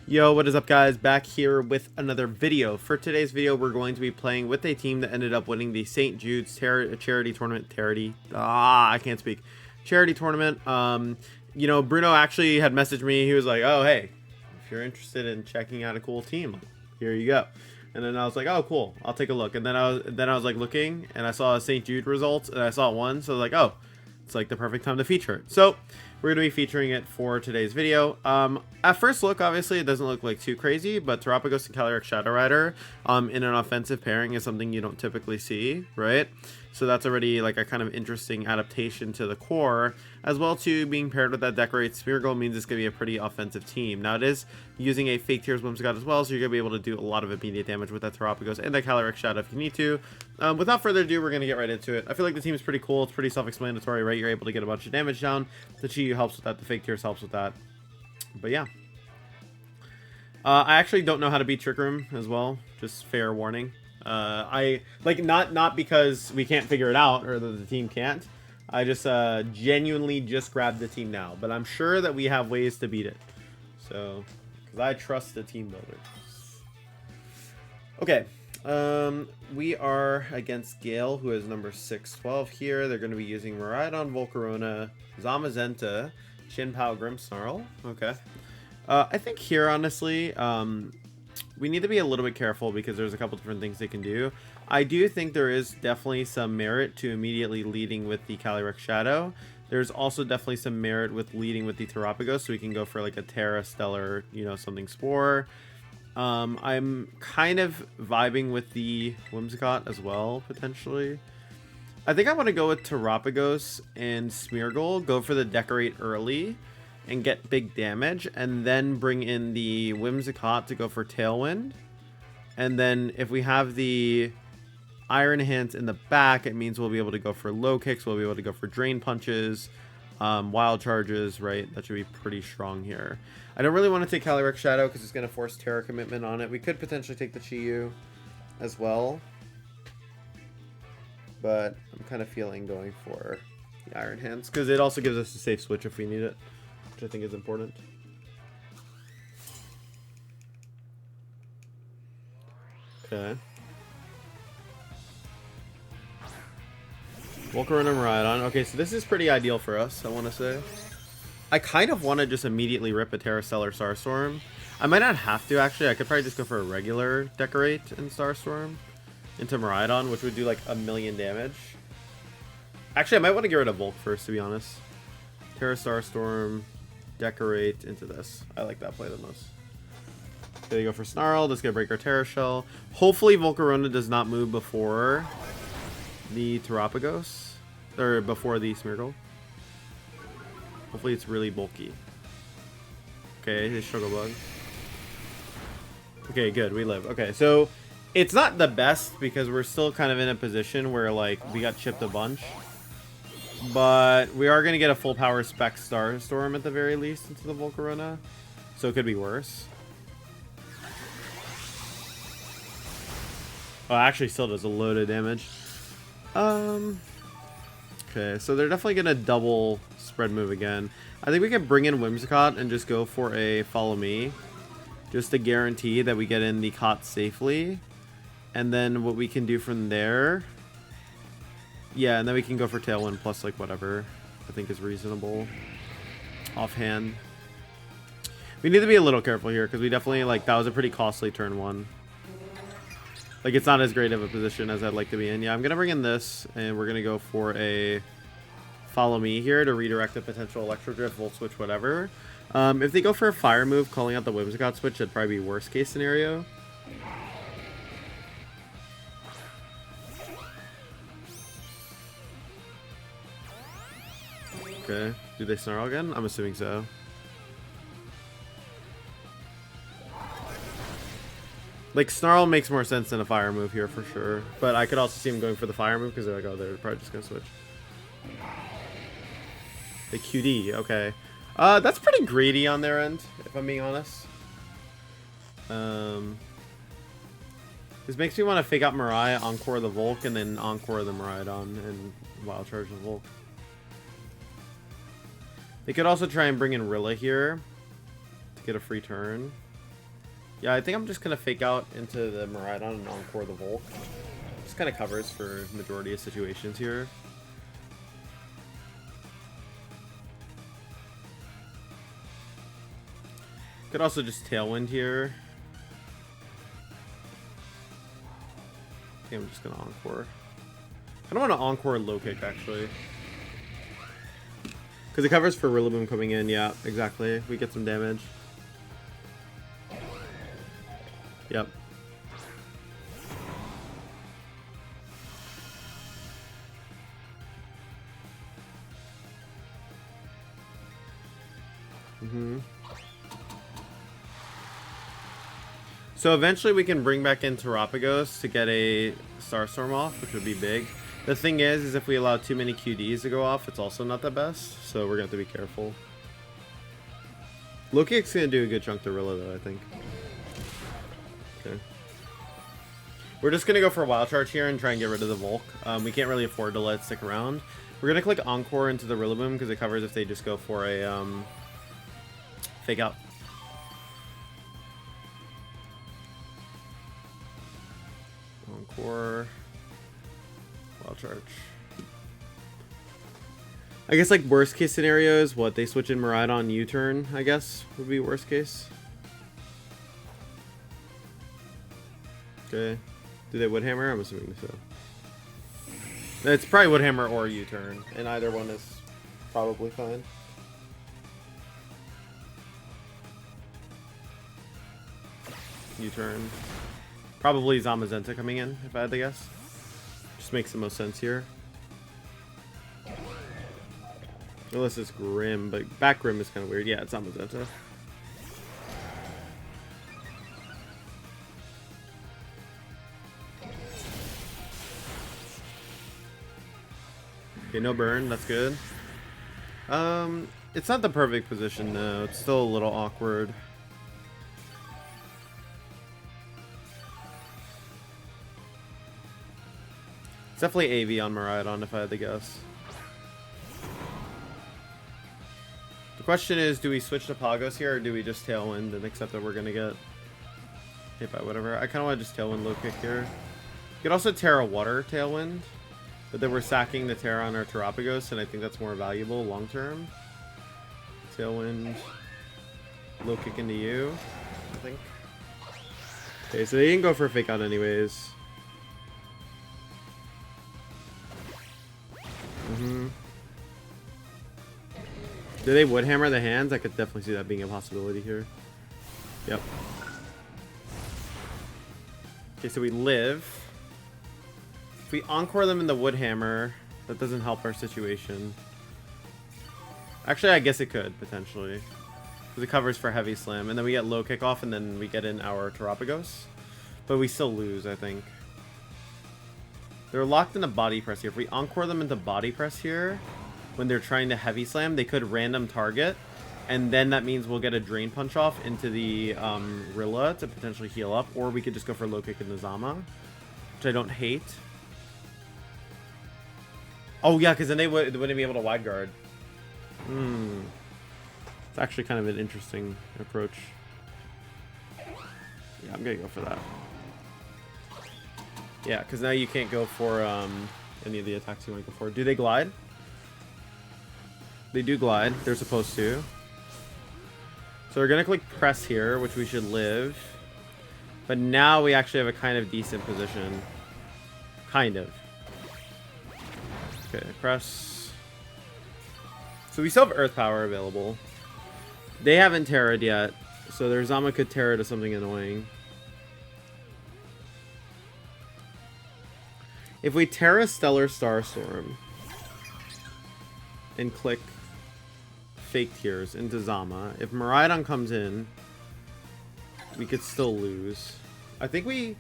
Yo, what is up guys? Back here with another video. For today's video, we're going to be playing with a team that ended up winning the St. Jude's charity tournament. I can't speak. Charity tournament. Bruno actually had messaged me. He was like, oh, hey, if you're interested in checking out a cool team, here you go. And then I was like, oh, cool, I'll take a look. And then I was like looking, and I saw St. Jude results, and I saw one, so I was like, oh, it's like the perfect time to feature it. So we're going to be featuring it for today's video. At first look, obviously, it doesn't look like too crazy, but Terapagos and Calyrex Shadow Rider in an offensive pairing is something you don't typically see, right? So that's already like a kind of interesting adaptation to the core, as well to being paired with that Decorate Smeargle means it's going to be a pretty offensive team. Now it is using a Fake Tears Whimsicott as well, so you're going to be able to do a lot of immediate damage with that Terapagos and that Calyrex Shadow if you need to. Without further ado, we're going to get right into it. I feel like the team is pretty cool. It's pretty self-explanatory, right? You're able to get a bunch of damage down. The Chi helps with that. The Fake Tears helps with that. But yeah. I actually don't know how to beat Trick Room as well. Just fair warning. I like not because we can't figure it out or that the team can't. I just genuinely just grabbed the team now, but I'm sure that we have ways to beat it. So, because I trust the team builder. Okay, we are against Gale, who is number 612 here. They're going to be using Miraidon, Volcarona, Zamazenta, Chinpow, Grimmsnarl. Okay. I think here, honestly, we need to be a little bit careful because there's a couple different things they can do. I do think there is definitely some merit to immediately leading with the Calyrex Shadow. There's also definitely some merit with leading with the Terapagos, so we can go for like a Terra, Stellar, something Spore. I'm kind of vibing with the Whimsicott as well, potentially. I think I want to go with Terapagos and Smeargle, go for the Decorate early and get big damage, and then bring in the Whimsicott to go for Tailwind. And then if we have the Iron Hands in the back, it means we'll be able to go for low kicks, we'll be able to go for Drain Punches, Wild Charges, right? That should be pretty strong here. I don't really want to take Calyrex Shadow because it's going to force Terra Commitment on it. We could potentially take the Chi-Yu as well, but I'm kind of feeling going for the Iron Hands because it also gives us a safe switch if we need it, which I think is important. Okay. Volcarona and Miraidon. Okay, so this is pretty ideal for us, I want to say. I kind of want to just immediately rip a Terra Stellar Starstorm. I might not have to, actually. I could probably just go for a regular Decorate and Starstorm into Miraidon, which would do like 1,000,000 damage. Actually, I might want to get rid of Volk first, to be honest. Terra Starstorm, Decorate into this. I like that play the most. There you go for Snarl. That's going to break our Terra Shell. Hopefully Volcarona does not move before the Terapagos. Or before the Smeargle. Hopefully it's really bulky. Okay, his Sugar Bug. Okay, good. We live. Okay, so it's not the best because we're still kind of in a position where like we got chipped a bunch. But we are going to get a full power spec Starstorm at the very least into the Volcarona. So it could be worse. Oh, actually still does a load of damage. Okay, so they're definitely going to double spread move again. I think we can bring in Whimsicott and just go for a Follow Me. Just to guarantee that we get in the Cot safely. And then what we can do from there... Yeah, and then we can go for Tailwind plus like whatever I think is reasonable offhand. We need to be a little careful here because we definitely like that was a pretty costly turn one. Like it's not as great of a position as I'd like to be in. Yeah, I'm gonna bring in this and we're gonna go for a Follow Me here to redirect a potential Electro Drift, Volt Switch, whatever. If they go for a Fire move, calling out the Whimsicott switch, that'd probably be worst case scenario. Okay, do they Snarl again? I'm assuming so. Like, Snarl makes more sense than a Fire move here for sure. But I could also see him going for the Fire move because they're like, oh, they're probably just going to switch. The QD, okay. That's pretty greedy on their end, if I'm being honest. This makes me want to fake out Mariah, Encore the Volk, and then Encore the Miraidon and Wild Charge the Volk. They could also try and bring in Rilla here to get a free turn. Yeah, I think I'm just gonna fake out into the Miraidon and encore the Volk. Just kind of covers for majority of situations here. Could also just Tailwind here. I think I'm just gonna encore. I don't want to encore low kick actually. Because it covers for Rillaboom coming in. Yeah, exactly. We get some damage. Yep. So eventually we can bring back in Terapagos to get a Starstorm off, which would be big. The thing is if we allow too many QDs to go off, it's also not the best. So we're going to have to be careful. Low kick's going to do a good chunk to Rilla though, I think. Okay. We're just going to go for a Wild Charge here and try and get rid of the Volk. We can't really afford to let it stick around. We're going to click Encore into the Rillaboom because it covers if they just go for a fake out. Encore. Wild Charge. I guess like worst case scenario is what? They switch in Miraidon U-turn, I guess, would be worst case. Okay. Do they Woodhammer? I'm assuming so. It's probably Woodhammer or U-turn, and either one is probably fine. U-turn. Probably Zamazenta coming in, if I had to guess. Just makes the most sense here. Unless it's Grim, but back Grim is kind of weird. Yeah, it's Zamazenta. Okay, no burn. That's good. It's not the perfect position, though. It's still a little awkward. It's definitely AV on Miraidon, if I had to guess. The question is, do we switch to Pagos here, or do we just Tailwind and accept that we're going to get hit by whatever? I kind of want to just Tailwind low kick here. You could also Terra Water Tailwind, but then we're sacking the Terra on our Terapagos, and I think that's more valuable long term. Tailwind, low kick into you, I think. Okay, so they didn't go for a fake out anyways. Do they Woodhammer the hands? I could definitely see that being a possibility here. Yep. Okay, so we live. If we encore them in the Woodhammer, that doesn't help our situation. Actually, I guess it could, potentially. Because it covers for Heavy Slam. And then we get low kick off, and then we get in our Terapagos. But we still lose, I think. They're locked in a body press here. If we encore them into body press here, when they're trying to Heavy Slam, they could random target. And then that means we'll get a Drain Punch off into the Rilla to potentially heal up. Or we could just go for low kick in the Zama, which I don't hate. Oh, yeah, because then they wouldn't be able to wide guard. It's actually kind of an interesting approach. Yeah, I'm going to go for that. Yeah, because now you can't go for any of the attacks you want to go for. Do they glide? They do glide. They're supposed to. So we're going to click press here, which we should live. But now we actually have a kind of decent position. Kind of. Okay, press. So we still have Earth Power available. They haven't Terra'd yet. So their Zama could Terra to something annoying. If we Terra Stellar Starstorm and click Fake Tears into Zama, if Miraidon comes in, we could still lose. I think we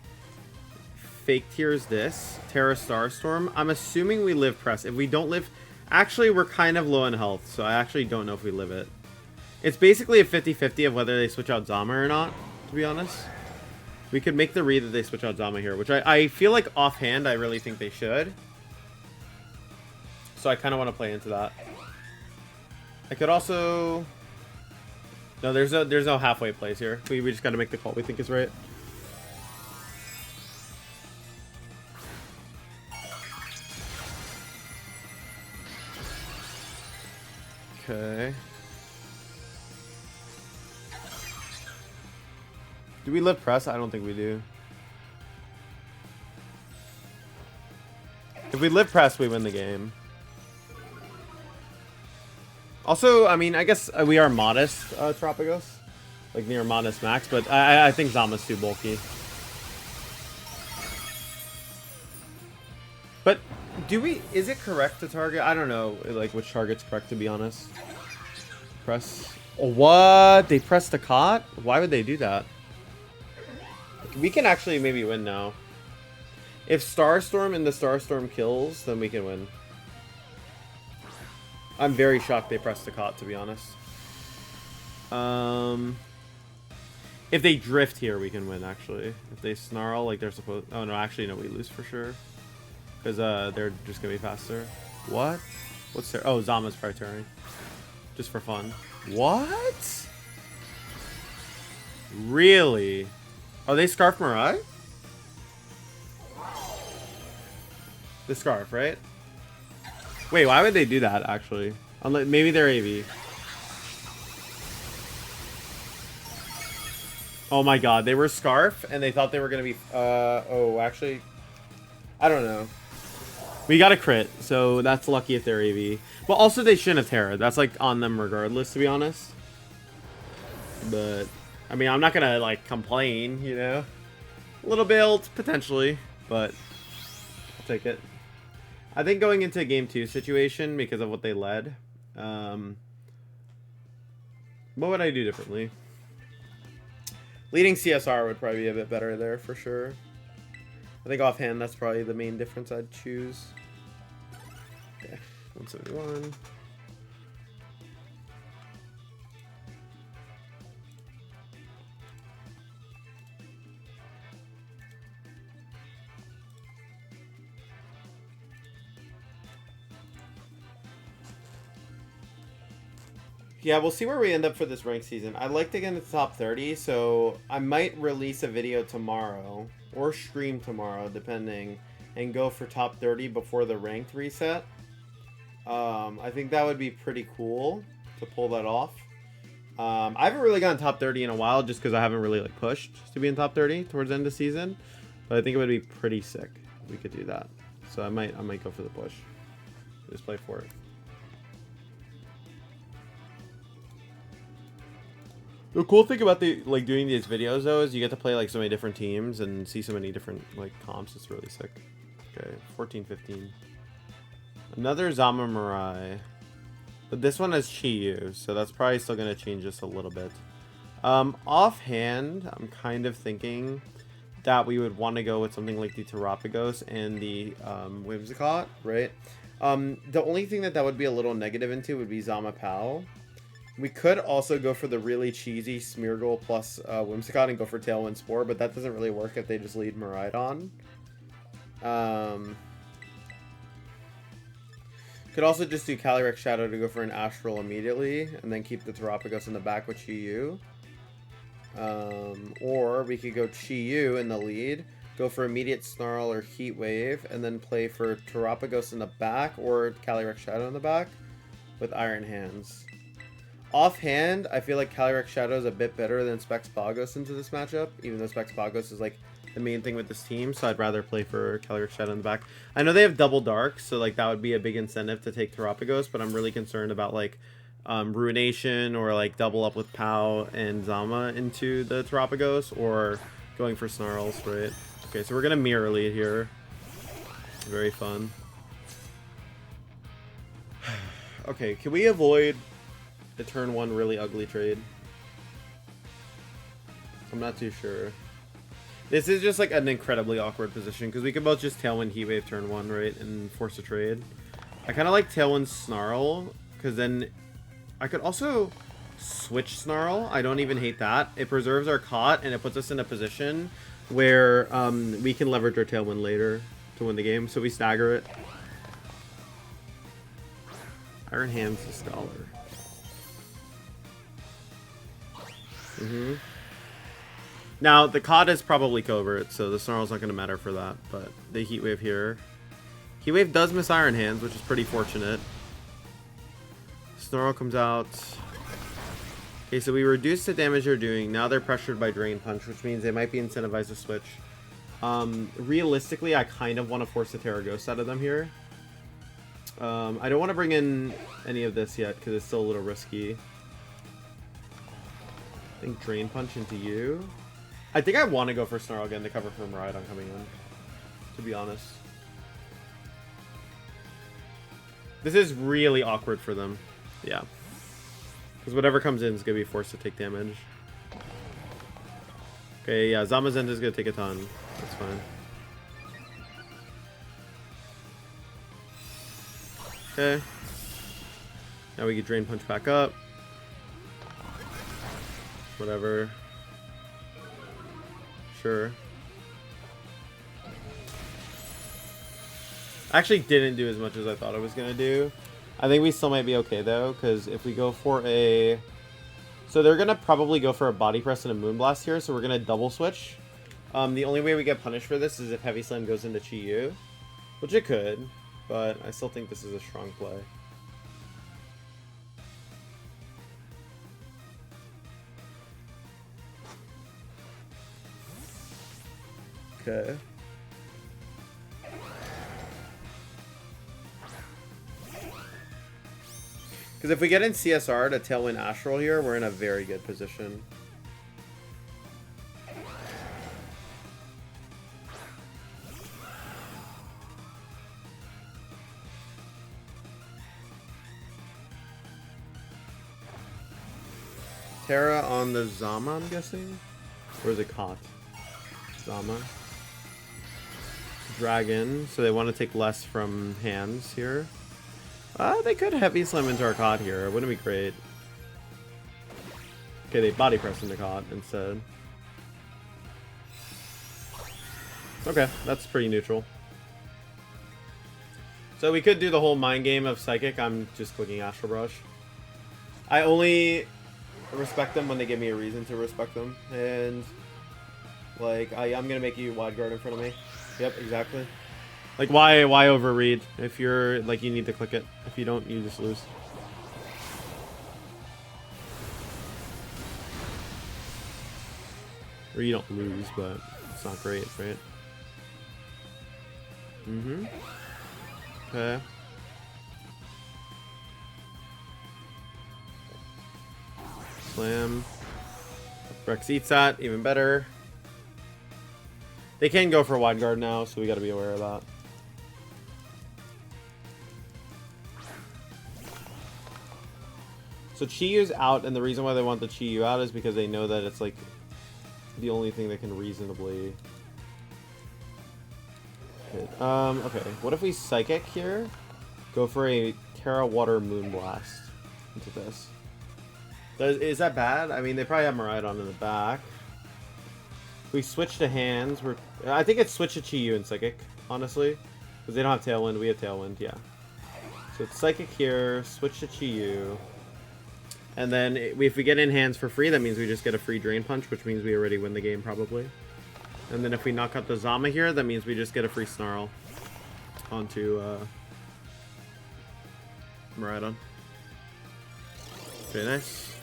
Fake Tears this, Terra Starstorm. I'm assuming we live press. If we don't live, actually we're kind of low on health, so I actually don't know if we live it. It's basically a 50-50 of whether they switch out Zama or not, to be honest. We could make the read that they switch out Zama here, which I feel like offhand I really think they should. So I kind of want to play into that. I could also No, there's no halfway plays here. We just gotta make the call we think is right. Okay. Do we live press? I don't think we do. If we live press, we win the game. Also, I mean, I guess we are modest, Terapagos. Like near modest max, but I think Zama's too bulky. But do we, is it correct to target? I don't know, like which target's correct, to be honest. Press. Oh, what? They pressed the cot? Why would they do that? We can actually maybe win now. If Starstorm and the Starstorm kills, then we can win. I'm very shocked they pressed the cot, to be honest. If they drift here, we can win, actually. If they snarl like they're supposed... Oh, no, actually, no, we lose for sure. Because they're just going to be faster. What? What's their... Oh, Zama's probably turning. Just for fun. What? Really? Oh, they Scarf Mirai? The Scarf, right? Wait, why would they do that, actually? Unless, maybe they're AV. Oh my god, they were Scarf, and they thought they were going to be... oh, actually... I don't know. We got a crit, so that's lucky if they're AV. But also, they shouldn't have Terra. That's, like, on them regardless, to be honest. But, I mean, I'm not going to, like, complain, you know? A little build, potentially, but I'll take it. I think going into a Game 2 situation, because of what they led, what would I do differently? Leading CSR would probably be a bit better there, for sure. I think offhand, that's probably the main difference I'd choose. Okay, 171. Yeah, we'll see where we end up for this ranked season. I'd like to get into the top 30, so I might release a video tomorrow, or stream tomorrow, depending, and go for top 30 before the ranked reset. I think that would be pretty cool to pull that off. I haven't really gotten top 30 in a while, just because I haven't really like pushed to be in top 30 towards the end of the season. But I think it would be pretty sick if we could do that. So I might go for the push. Just play for it. The cool thing about doing these videos though is you get to play like so many different teams and see so many different like comps. It's really sick. Okay, 14-15. Another Zama-Miraidon. But this one has Chi-Yu, so that's probably still gonna change just a little bit. Offhand, I'm kind of thinking that we would want to go with something like the Terapagos and the Whimsicott, right? The only thing that would be a little negative into would be Zama-Pal. We could also go for the really cheesy Smeargle plus Whimsicott and go for Tailwind Spore, but that doesn't really work if they just lead Miraidon. Could also just do Calyrex Shadow to go for an Astral immediately, and then keep the Terapagos in the back with Chi-Yu. Or we could go Chi-Yu in the lead, go for immediate Snarl or Heat Wave, and then play for Terapagos in the back or Calyrex Shadow in the back with Iron Hands. Offhand, I feel like Calyrex Shadow is a bit better than Spexpagos into this matchup, even though Spexpagos is like the main thing with this team, so I'd rather play for Calyrex Shadow in the back. I know they have double dark, so like that would be a big incentive to take Terapagos, but I'm really concerned about like Ruination or like double up with Pow and Zama into the Terapagos, or going for Snarls, right? Okay, so we're gonna mirror lead here. Very fun. Okay, can we avoid the turn 1 really ugly trade? I'm not too sure. This is just like an incredibly awkward position because we could both just Tailwind Heat Wave turn 1, right, and force a trade. I kind of like Tailwind Snarl because then I could also switch Snarl. I don't even hate that. It preserves our Cot and it puts us in a position where we can leverage our Tailwind later to win the game, so we stagger it. Iron Hands the Scholar. Now, the COD is probably covert, so the Snarl's not going to matter for that, but the Heat Wave here. Heat Wave does miss Iron Hands, which is pretty fortunate. Snarl comes out. Okay, so we reduce the damage they're doing. Now they're pressured by Drain Punch, which means they might be incentivized to switch. Realistically, I kind of want to force the Terapagos out of them here. I don't want to bring in any of this yet, because it's still a little risky. I think Drain Punch into you. I think I want to go for Snarl again to cover for Miraidon coming in, to be honest. This is really awkward for them. Yeah. Because whatever comes in is going to be forced to take damage. Okay, yeah, Zama-Miraidon is going to take a ton. That's fine. Okay. Now we get Drain Punch back up. Whatever. Sure. Actually didn't do as much as I thought I was going to do. I think we still might be okay, though, because if we go for a... So they're going to probably go for a Body Press and a Moonblast here, so we're going to double switch. The only way we get punished for this is if Heavy Slam goes into Chi-Yu, which it could, but I still think this is a strong play. Okay. Because if we get in CSR to Tailwind Astral here, we're in a very good position. Terra on the Zama, I'm guessing? Or is it caught? Zama. Dragon, so they want to take less from hands here. They could Heavy Slam into our COD here. It wouldn't be great. Okay, they Body Press into COD instead. Okay, that's pretty neutral. So we could do the whole mind game of Psychic. I'm just clicking Astral Brush. I only respect them when they give me a reason to respect them. And, like, I'm going to make you Wide Guard in front of me. Yep, exactly. Like, why overread? If you're, like, you need to click it. If you don't, you just lose. Or you don't lose, but it's not great, right? Mm-hmm. Okay. Slam. Rex eats that, even better. They can go for Wide Guard now, so we gotta be aware of that. So Chi-Yu's out, and the reason why they want the Chi-Yu out is because they know that it's like the only thing that can reasonably hit. Okay, what if we Psychic here? Go for a Terra Water Moonblast into this. Is that bad? I mean, they probably have Miraidon in the back. If we switch to hands, I think it's switch to Chi-Yu and Psychic, honestly. Because they don't have Tailwind, we have Tailwind, yeah. So it's Psychic here, switch to Chi-Yu. And then if we get in hands for free, that means we just get a free Drain Punch, which means we already win the game, probably. And then if we knock out the Zama here, that means we just get a free Snarl onto Miraidon. Okay, nice.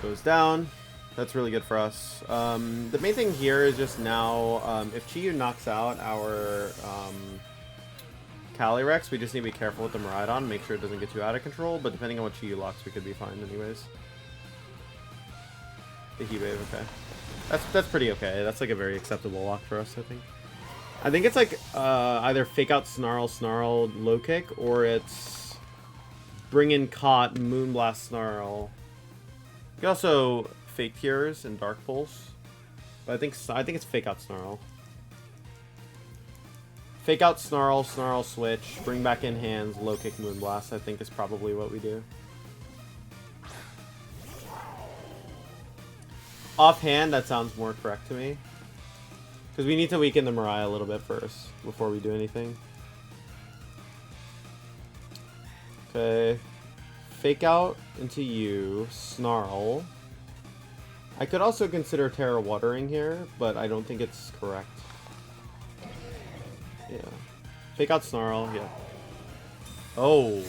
Goes down. That's really good for us. The main thing here is just now, if Chi-Yu knocks out our Calyrex, we just need to be careful with the Miraidon, make sure it doesn't get too out of control, but depending on what Chi-Yu locks, we could be fine anyways. The Heat Wave, okay. That's pretty okay. That's like a very acceptable lock for us, I think. I think it's like either Fake Out Snarl, Low Kick, or it's Bring in Caught, Moonblast Snarl. You can also Fake Tears and Dark Pulse. But I think it's Fake Out Snarl. Fake Out Snarl, Snarl Switch, bring back in hands, Low Kick Moonblast, I think is probably what we do. Offhand, that sounds more correct to me. Because we need to weaken the Mariah a little bit first, before we do anything. Okay. Fake out into you. Snarl. I could also consider Terra Watering here, but I don't think it's correct. Yeah. Fake out Snarl, yeah. Oh.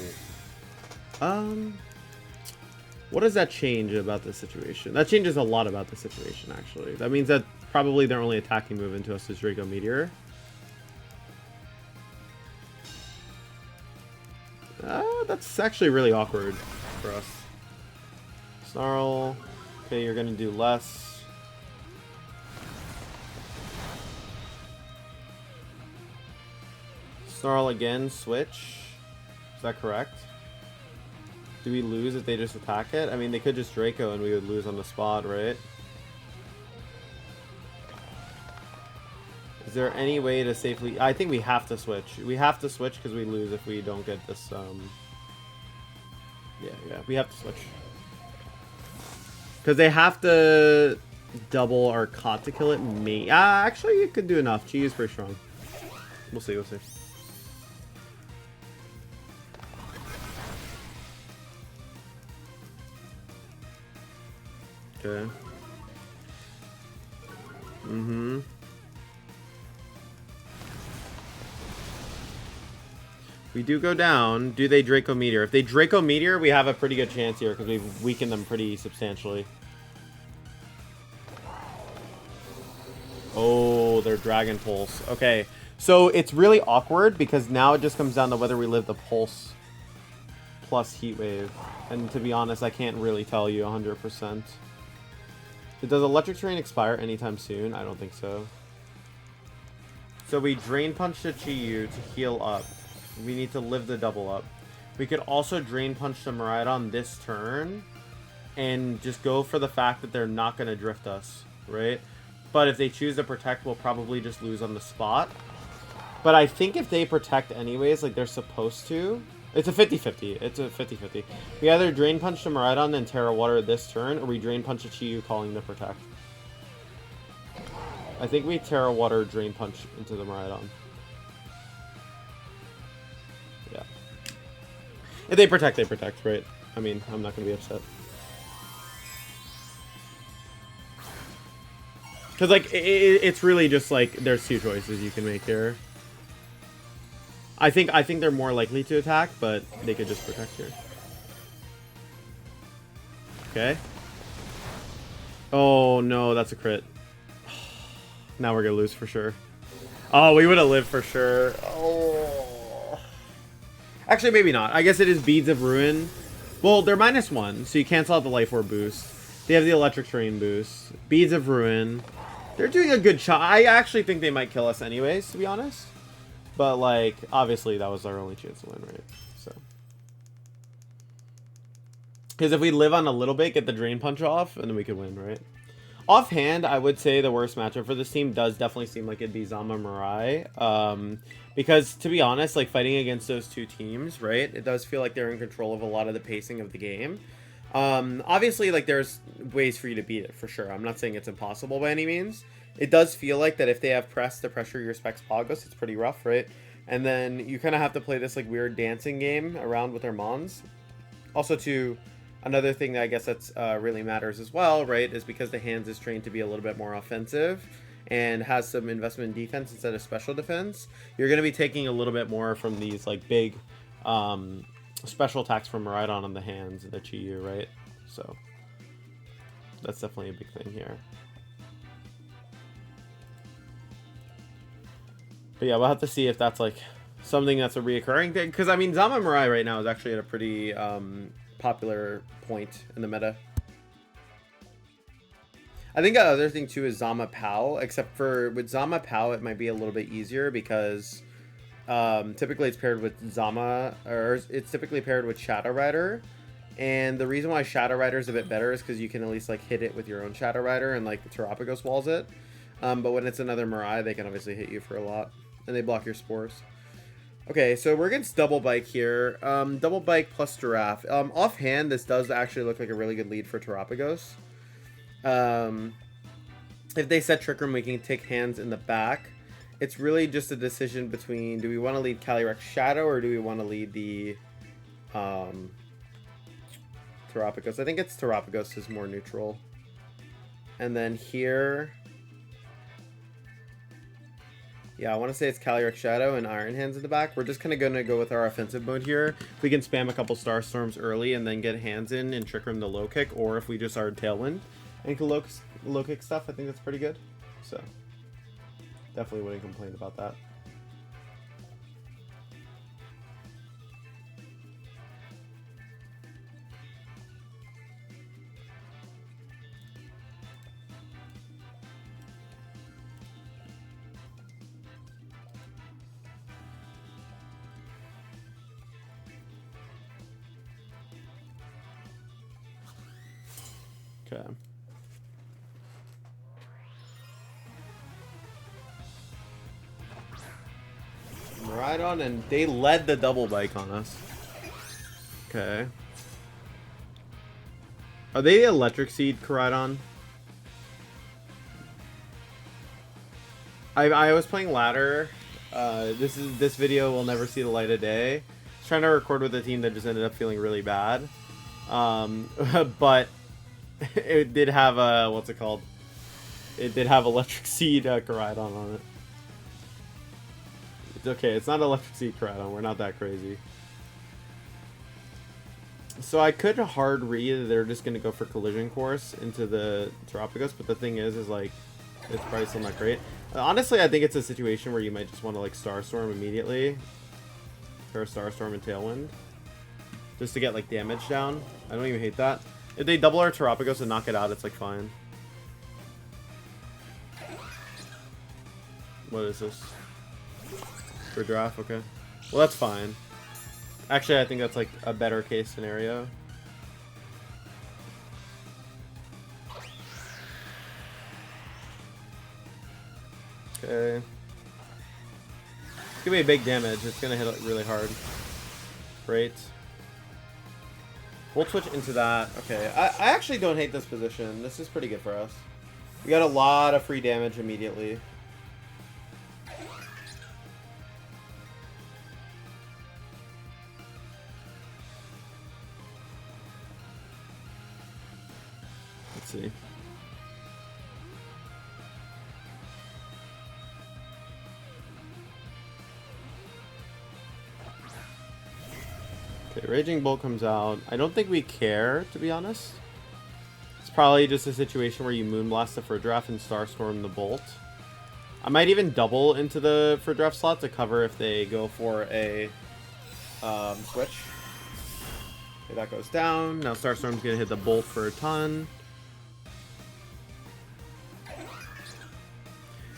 What does that change about the situation? That changes a lot about the situation, actually. That means that probably their only attacking move into us is Draco Meteor. That's actually really awkward for us. Snarl. Okay, you're gonna do less. Snarl again, switch. Is that correct? Do we lose if they just attack it? I mean, they could just Draco and we would lose on the spot, right? Is there any way to safely... I think we have to switch. We have to switch because we lose if we don't get this... Yeah, we have to switch. Because they have to double our Caught to kill it. Actually, you could do enough. Chi is pretty strong. We'll see, we'll see. Okay. We do go down. Do they Draco Meteor? If they Draco Meteor, we have a pretty good chance here because we've weakened them pretty substantially. Oh, they're Dragon Pulse. Okay. So it's really awkward because now it just comes down to whether we live the Pulse plus Heat Wave. And to be honest, I can't really tell you 100%. Does Electric Terrain expire anytime soon? I don't think so. So we Drain Punch the Chi-Yu to heal up. We need to live the double up. We could also Drain Punch the Miraidon this turn and just go for the fact that they're not going to drift us, right? But if they choose to protect, we'll probably just lose on the spot. But I think if they protect anyways, like they're supposed to... It's a 50-50. It's a 50-50. We either Drain Punch the Miraidon and Terra Water this turn, or we Drain Punch the Chi-Yu calling to protect. I think we Terra Water Drain Punch into the Miraidon. Yeah. If they protect, right? I mean, I'm not going to be upset. Because, like, it's really just, like, there's two choices you can make here. I think they're more likely to attack, but they could just protect here. Okay. Oh, no, that's a crit. Now we're going to lose for sure. Oh, we would have lived for sure. Oh. Actually, maybe not. I guess it is Beads of Ruin. Well, they're -1, so you cancel out the Life Orb boost. They have the Electric Terrain boost. Beads of Ruin. They're doing a good shot. I actually think they might kill us anyways, to be honest. But, like, obviously that was our only chance to win, right? So. Because if we live on a little bit, get the Drain Punch off, and then we could win, right? Offhand, I would say the worst matchup for this team does definitely seem like it'd be Zama-Miraidon. Because, to be honest, like, fighting against those two teams, right? It does feel like they're in control of a lot of the pacing of the game. Obviously, like, there's ways for you to beat it, for sure. I'm not saying it's impossible by any means. It does feel like that if they have press to pressure your Pagos, it's pretty rough, right? And then you kind of have to play this, like, weird dancing game around with their Mons. Also, to another thing that I guess that's really matters as well, right, is because the hands is trained to be a little bit more offensive and has some investment in defense instead of special defense. You're going to be taking a little bit more from these, like, big special attacks from Miraidon on the hands and the Chi-Yu, right? So that's definitely a big thing here. But yeah, we'll have to see if that's, like, something that's a reoccurring thing. Because, I mean, Zama-Miraidon right now is actually at a pretty popular point in the meta. I think the other thing, too, is Zama-Pow. Except for with Zama-Pow, it might be a little bit easier because typically it's paired with Zama, or it's typically paired with Shadow Rider. And the reason why Shadow Rider is a bit better is because you can at least, like, hit it with your own Shadow Rider and, like, the Terapagos walls it. But when it's another Mirai, they can obviously hit you for a lot. And they block your spores. Okay, so we're against Double Bike here. Double Bike plus Giraffe. Offhand, this does actually look like a really good lead for Terapagos. If they set Trick Room, we can take hands in the back. It's really just a decision between, do we want to lead Calyrex Shadow or do we want to lead the Terapagos. I think it's Terapagos is more neutral. And then here... Yeah, I want to say it's Calyrex Shadow and Iron Hands in the back. We're just kind of going to go with our offensive mode here. If we can spam a couple Star Storms early and then get hands in and trick him to low kick, or if we just are Tailwind and can low kick stuff, I think that's pretty good. So, definitely wouldn't complain about that. Okay. Miraidon, and they led the double bike on us. Okay. Are they Electric Seed Miraidon? I was playing ladder. This video will never see the light of day. I was trying to record with a team that just ended up feeling really bad. But it did have a, what's it called? It did have Electric Seed Miraidon on it. It's okay, it's not Electric Seed Miraidon, we're not that crazy. So I could hard read that they're just going to go for Collision Course into the Terapagos, but the thing is like, it's probably still not great. Honestly, I think it's a situation where you might just want to like Star Storm immediately. Or Star Storm and Tailwind. Just to get like damage down. I don't even hate that. If they double our Terapagos and knock it out, it's like fine. What is this? For draft? Okay. Well, that's fine. Actually, I think that's like a better case scenario. Okay. It's gonna be a big damage. It's gonna hit it really hard. Great. We'll switch into that. Okay. I actually don't hate this position. This is pretty good for us. We got a lot of free damage immediately. Let's see. Okay, Raging Bolt comes out. I don't think we care, to be honest. It's probably just a situation where you Moonblast the Furdraft and Starstorm the Bolt. I might even double into the Furdraft slot to cover if they go for a switch. Okay, that goes down. Now Starstorm's gonna hit the Bolt for a ton.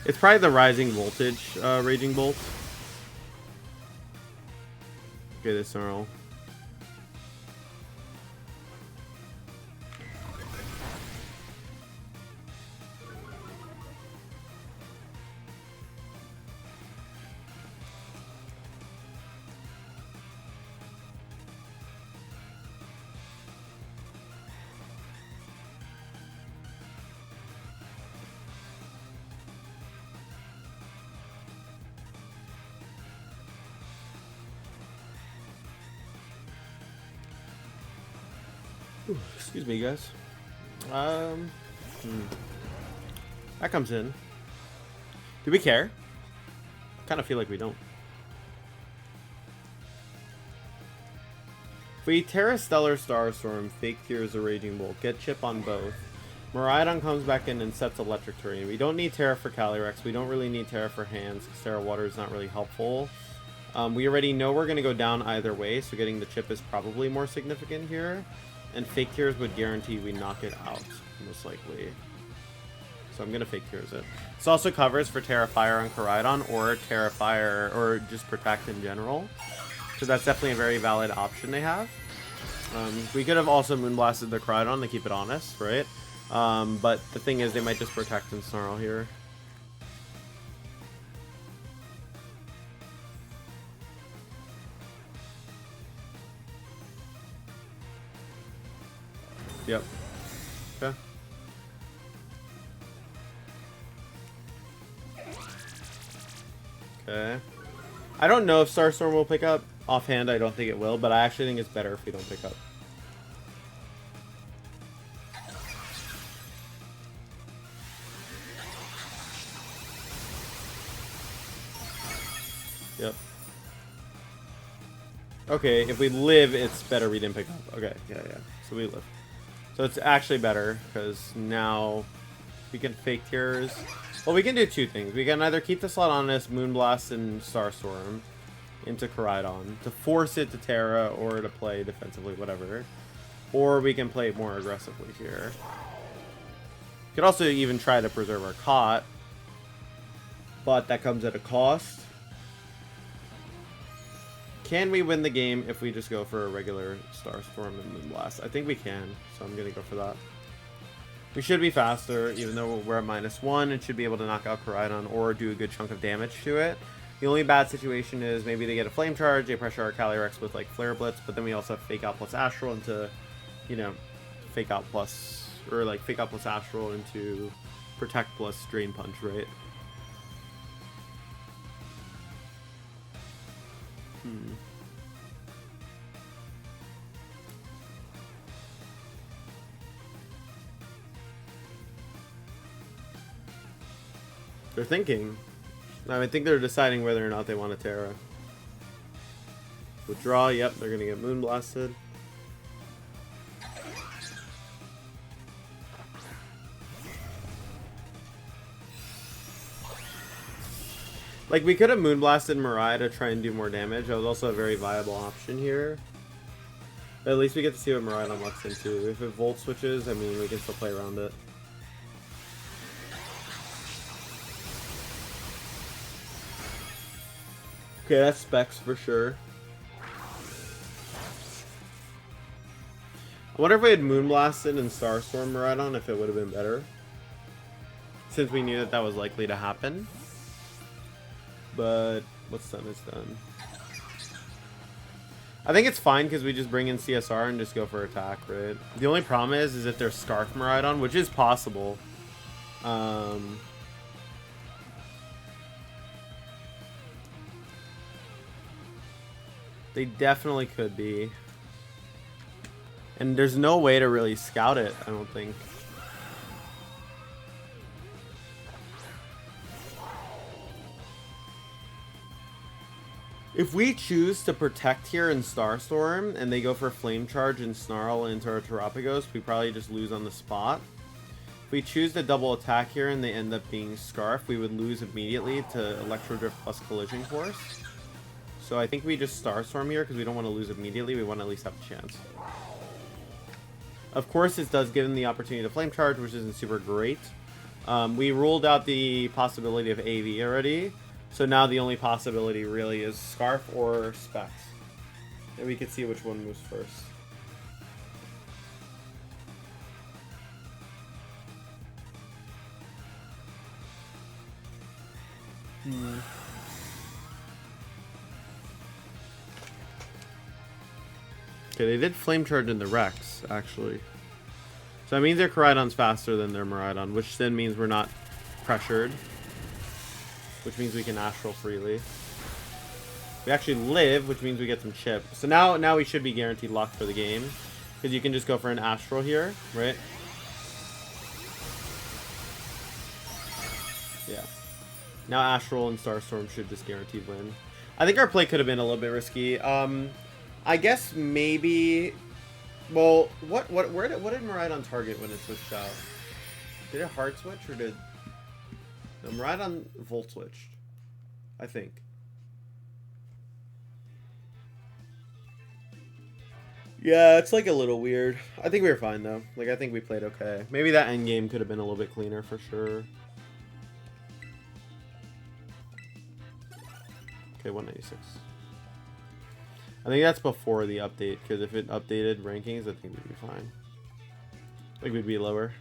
It's probably the Rising Voltage Raging Bolt. Okay, this Snarl. Excuse me, guys. That comes in. Do we care? I kind of feel like we don't. If we Terra Stellar Starstorm, Fake Tears a Raging Bolt, get chip on both. Miraidon comes back in and sets Electric Terrain. We don't need Terra for Calyrex. We don't really need Terra for hands because Terra Water is not really helpful. We already know we're going to go down either way, so getting the chip is probably more significant here. And Fake Tears would guarantee we knock it out, most likely. So I'm going to Fake Tears it. This also covers for Terra Fire on Miraidon or Terra Fire, or just Protect in general. So that's definitely a very valid option they have. We could have also Moonblasted the Miraidon to keep it honest, right? But the thing is, they might just Protect and Snarl here. Yep. Okay. Okay. I don't know if Starstorm will pick up. Offhand, I don't think it will, but I actually think it's better if we don't pick up. Yep. Okay, if we live, it's better we didn't pick up. Okay, yeah. So we live. So it's actually better, because now we can fake tears. Well, we can do two things. We can either keep the slot on this, Moonblast and Starstorm into Groudon to force it to Terra or to play defensively, whatever. Or we can play more aggressively here. We could also even try to preserve our Cot, but that comes at a cost. Can we win the game if we just go for a regular Starstorm and Moonblast? I think we can, so I'm going to go for that. We should be faster, even though we're at -1, and should be able to knock out Groudon or do a good chunk of damage to it. The only bad situation is maybe they get a Flame Charge, they pressure our Calyrex with like Flare Blitz, but then we also have Fake Out plus Astral into, you know, Fake Out plus, or like Fake Out plus Astral into Protect plus Drain Punch, right? They're thinking. I think they're deciding whether or not they want a Terra. Withdraw, yep, they're gonna get Moonblasted. Like, we could have Moonblasted Mariah to try and do more damage. That was also a very viable option here. But at least we get to see what Mariah unlocks into. If it Volt switches, I mean, we can still play around it. Okay, that's specs for sure. I wonder if we had Moonblasted and Starstorm Miraidon, if it would have been better. Since we knew that that was likely to happen. But what's done is done. I think it's fine because we just bring in CSR and just go for attack, right? The only problem is if there's Scarf Miraidon, which is possible. They definitely could be. And there's no way to really scout it, I don't think. If we choose to protect here in Starstorm and they go for Flame Charge and Snarl into our Terapagos, we probably just lose on the spot. If we choose to double attack here and they end up being Scarf, we would lose immediately to Electro Drift plus Collision Course. So I think we just Starstorm here because we don't want to lose immediately. We want to at least have a chance. Of course, this does give them the opportunity to Flame Charge, which isn't super great. We ruled out the possibility of AV already. So now the only possibility really is Scarf or Specs. And we can see which one moves first. Okay, they did Flame Charge in the Rex, actually. So that means their Koraidon's faster than their Miraidon, which then means we're not pressured. Which means we can Astral freely. We actually live, which means we get some chip. So now we should be guaranteed luck for the game. Because you can just go for an Astral here, right? Yeah. Now Astral and Starstorm should just guaranteed win. I think our play could have been a little bit risky. I guess maybe... Well, what did Miraidon target when it switched out? Did it hard switch or did... No, Miraidon Volt switched, I think. Yeah, it's like a little weird. I think we were fine though. Like, I think we played okay. Maybe that end game could have been a little bit cleaner for sure. Okay, 196. I think that's before the update, because if it updated rankings, I think we'd be fine. Like, we'd be lower.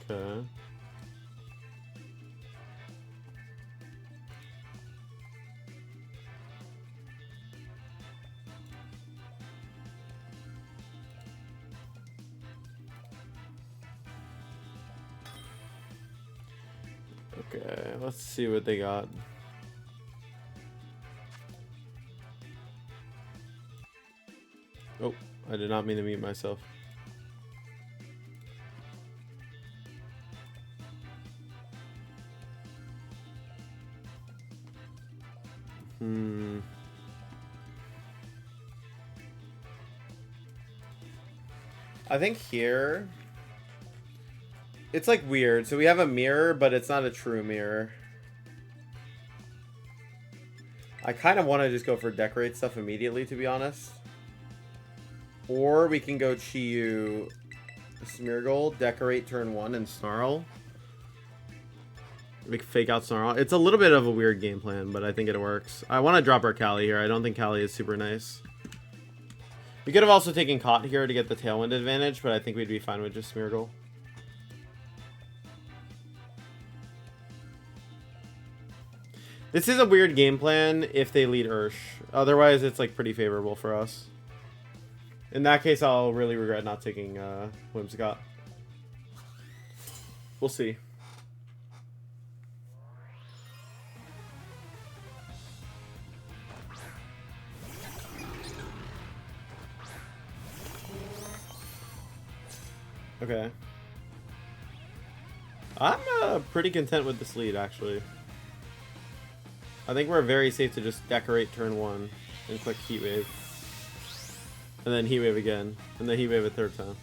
Okay. Okay, let's see what they got. Oh, I did not mean to mute myself. I think here it's like weird. So we have a mirror, but it's not a true mirror. I kind of want to just go for decorate stuff immediately, to be honest. Or we can go Chi-Yu, Smeargle, decorate turn 1 and Snarl. Make fake out Snarl. It's a little bit of a weird game plan, but I think it works. I want to drop our Callie here. I don't think Callie is super nice. We could have also taken Caught here to get the Tailwind advantage, but I think we'd be fine with just Smeargle. This is a weird game plan if they lead Ursh. Otherwise, it's like pretty favorable for us. In that case, I'll really regret not taking Whimsicott. We'll see. Okay. I'm pretty content with this lead, actually. I think we're very safe to just decorate turn 1 and click Heat Wave. And then Heat Wave again. And then Heat Wave a third time.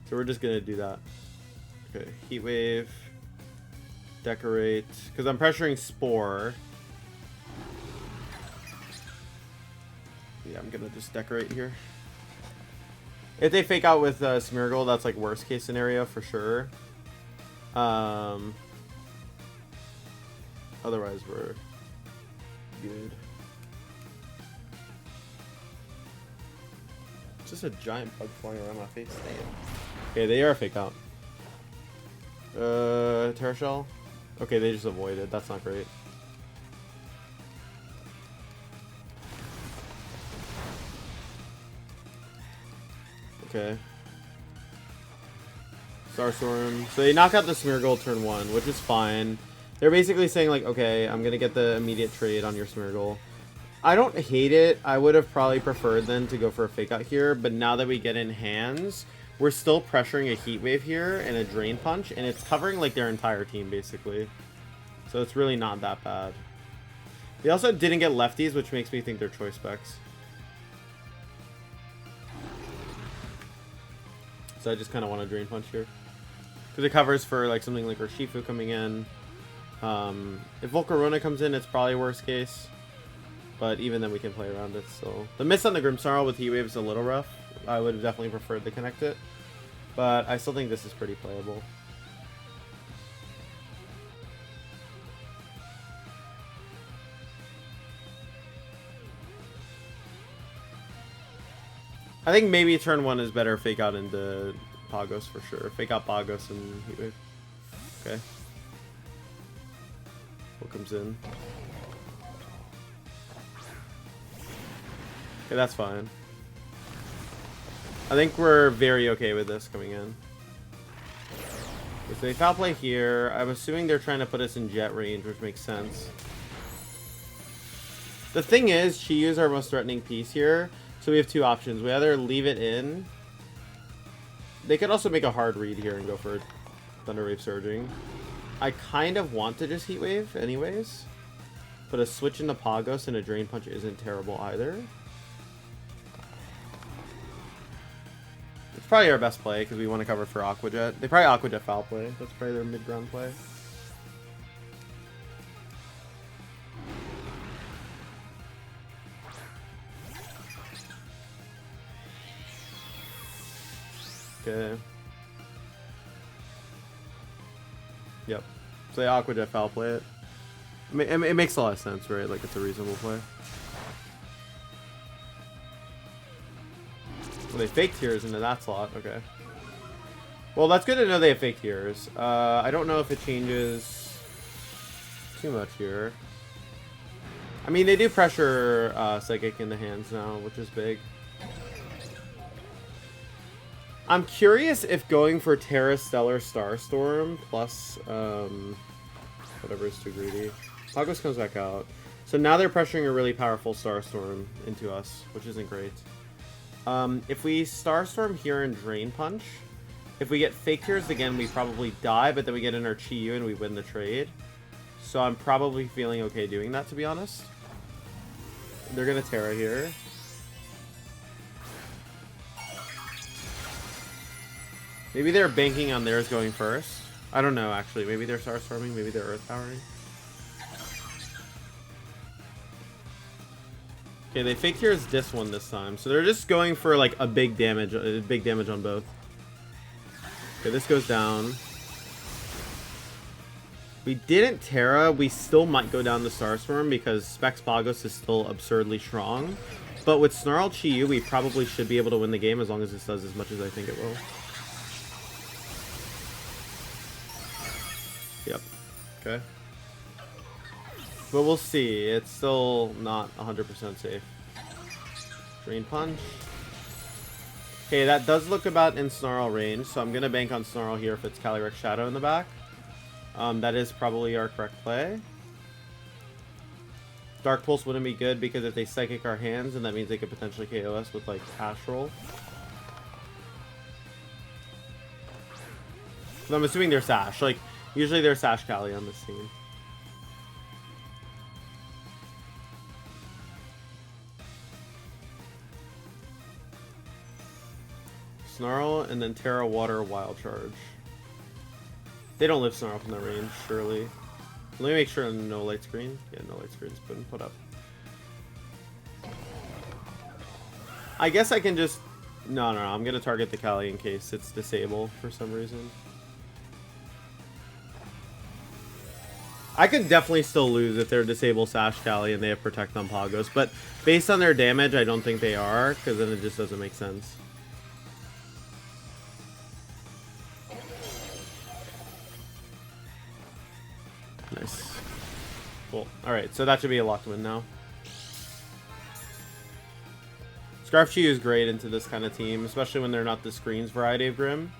So we're just going to do that. Okay, Heat Wave. Decorate. Because I'm pressuring Spore. Yeah, I'm going to just decorate here. If they fake out with Smeargle, that's like worst case scenario for sure. Otherwise, we're good. It's just a giant bug flying around my face. Damn. Okay, they are fake out. Terra Shell? Okay, they just avoided. That's not great. Okay. Starstorm. So they knock out the Smeargle turn 1, which is fine. They're basically saying like, okay, I'm gonna get the immediate trade on your Smeargle. I don't hate it. I would have probably preferred then to go for a fake out here, but now that we get in hands, we're still pressuring a Heat Wave here and a Drain Punch, and it's covering like their entire team basically. So it's really not that bad. They also didn't get lefties, which makes me think they're choice specs. So I just kind of want to Drain Punch here. Because it covers for like something like Urshifu coming in. If Volcarona comes in, it's probably worst case. But even then we can play around it still. The miss on the Grimmsnarl with Heat Wave is a little rough. I would have definitely preferred to connect it. But I still think this is pretty playable. I think maybe turn 1 is better fake out into Pagos for sure. Fake out Pagos and Heat Wave. Okay. What comes in? Okay, that's fine. I think we're very okay with this coming in. If they foul play here, I'm assuming they're trying to put us in jet range, which makes sense. The thing is, Chi-Yu is our most threatening piece here. So we have two options. We either leave it in. They could also make a hard read here and go for Thunder Wave Surging. I kind of want to just Heat Wave anyways. But a switch into Pagos and a Drain Punch isn't terrible either. It's probably our best play because we want to cover for Aqua Jet. They probably Aqua Jet foul play. That's probably their mid-ground play. Okay. Yep. So they Aqua Jet foul play it. I mean, it makes a lot of sense, right? Like it's a reasonable play. Well, they fake tears into that slot. Okay. Well, that's good to know they have fake tears. I don't know if it changes too much here. I mean, they do pressure Psychic in the hands now, which is big. I'm curious if going for Terra Stellar Starstorm plus Whatever is too greedy. Pagos comes back out. So now they're pressuring a really powerful Starstorm into us, which isn't great. If we Starstorm here and Drain Punch, if we get Fake Tears again, we probably die, but then we get in our Chi-Yu and we win the trade. So I'm probably feeling okay doing that, to be honest. They're going to Terra here. Maybe they're banking on theirs going first. I don't know, actually. Maybe they're Starstorming, maybe they're Earth Powering. Okay, they Fake Tears this one this time. So they're just going for like a big damage on both. Okay, this goes down. We didn't Terra. We still might go down the Starstorm because Specs Pagos is still absurdly strong. But with Snarl Chi-Yu, we probably should be able to win the game as long as this does as much as I think it will. Yep. Okay. But we'll see. It's still not 100% safe. Drain Punch. Okay, that does look about in Snarl range, so I'm going to bank on Snarl here if it's Calyrex Shadow in the back. That is probably our correct play. Dark Pulse wouldn't be good because if they Psychic our hands, then that means they could potentially KO us with, like, Astral. So I'm assuming they're Sash. Like, usually they're Sash Cali on this team. Snarl, and then Terra, Water, Wild Charge. They don't lift Snarl from the range, surely. Let me make sure no light screen. Yeah, no light screen's been put up. I guess I can just... No, I'm going to target the Cali in case it's Disable for some reason. I could definitely still lose if they're Disable Sash Cali and they have Protect on Pagos, but based on their damage, I don't think they are, because then it just doesn't make sense. Nice. Cool. Alright, so that should be a locked win now. Scarf Chi is great into this kind of team, especially when they're not the screens variety of Grim,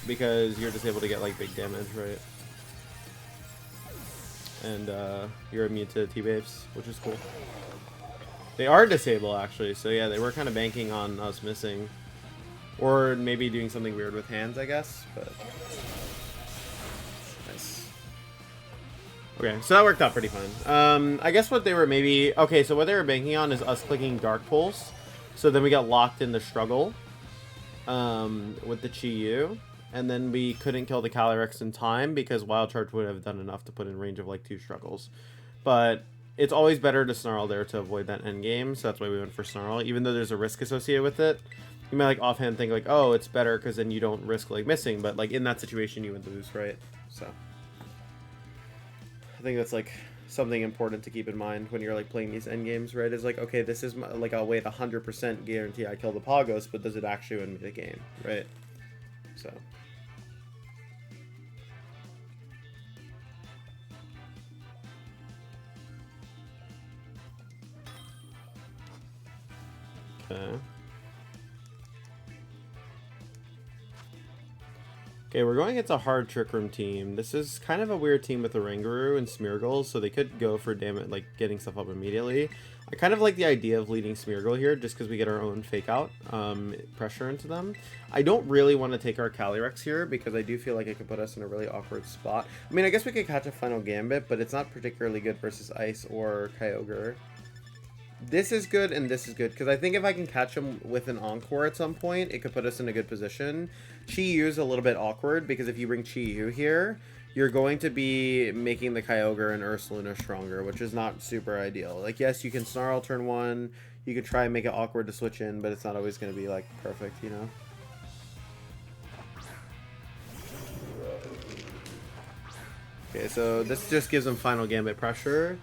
because you're just able to get like big damage, right? And you're immune to T-Waves, which is cool. They are Disable, actually, so yeah, they were kind of banking on us missing. Or maybe doing something weird with hands, I guess, but... Nice. Okay, so that worked out pretty fine. I guess what they were maybe... Okay, so what they were banking on is us clicking Dark Pulse. So then we got locked in the struggle with the Chi-Yu. And then we couldn't kill the Calyrex in time because Wild Charge would have done enough to put in range of like 2 struggles. But it's always better to Snarl there to avoid that end game, so that's why we went for Snarl. Even though there's a risk associated with it, you might like offhand think like, oh, it's better because then you don't risk like missing. But like in that situation, you would lose, right? So I think that's like something important to keep in mind when you're like playing these end games, right? Is like, okay, this is my, like I'll wait 100% guarantee I kill the Pagos, but does it actually win me the game, right? So. Okay, we're going against a hard Trick Room team. This is kind of a weird team with the Rangaroo and Smeargle, so they could go for damage, like getting stuff up immediately. I kind of like the idea of leading Smeargle here, just because we get our own fake out pressure into them. I don't really want to take our Calyrex here, because I do feel like it could put us in a really awkward spot. I mean, I guess we could catch a Final Gambit, but it's not particularly good versus Ice or Kyogre. This is good and this is good because I think if I can catch him with an Encore at some point, it could put us in a good position. Chi-Yu is a little bit awkward because if you bring Chi-Yu here, you're going to be making the Kyogre and Ursaluna stronger, which is not super ideal. Like, yes, you can Snarl turn 1, you could try and make it awkward to switch in, but it's not always going to be, like, perfect, you know? Okay, so this just gives them Final Gambit pressure.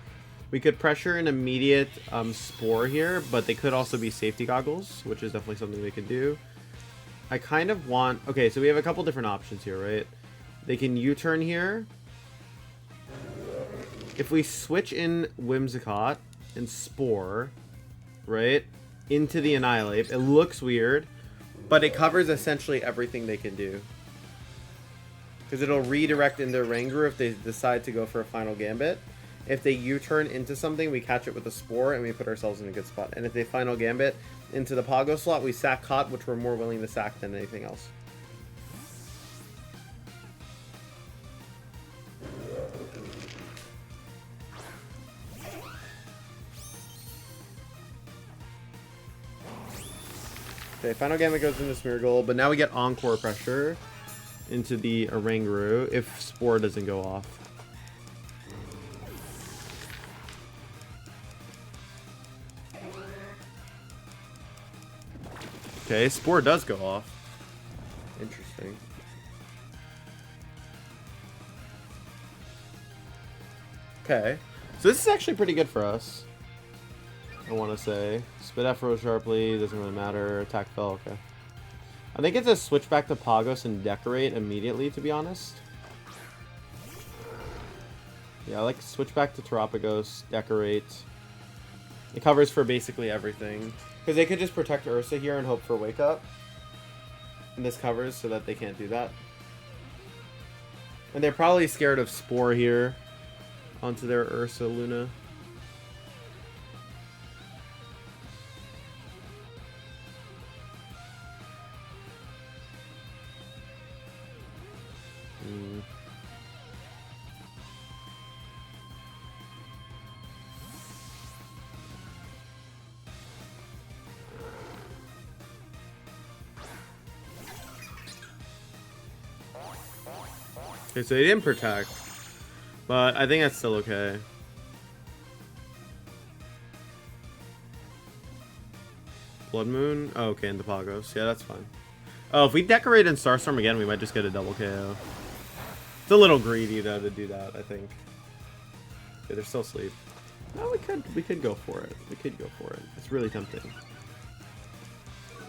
We could pressure an immediate Spore here, but they could also be Safety Goggles, which is definitely something they could do. I kind of want... Okay, so we have a couple different options here, right? They can U-turn here. If we switch in Whimsicott and Spore, right, into the Annihilate, it looks weird, but it covers essentially everything they can do. Because it'll redirect into Rangaroo if they decide to go for a final Gambit. If they U-turn into something, we catch it with a Spore, and we put ourselves in a good spot. And if they final Gambit into the Pago slot, we sack Hot, which we're more willing to sack than anything else. Okay, final Gambit goes into Smeargle, but now we get Encore pressure into the Oranguru if Spore doesn't go off. Okay, Spore does go off. Interesting. Okay, so this is actually pretty good for us. I want to say. Spit Afro sharply, doesn't really matter. Attack fell, okay. I think it's a switch back to Pagos and Decorate immediately, to be honest. Yeah, I like switch back to Terapagos, Decorate. It covers for basically everything. Because they could just protect Ursa here and hope for Wake Up. And this covers so that they can't do that. And they're probably scared of Spore here onto their Ursa Luna. Okay, so they didn't protect, but I think that's still okay. Blood Moon? Oh, okay, and the Pagos. Yeah, that's fine. Oh, if we decorate in Starstorm again, we might just get a double KO. It's a little greedy though to do that, I think. Okay, they're still asleep. No, we could go for it. We could go for it. It's really tempting.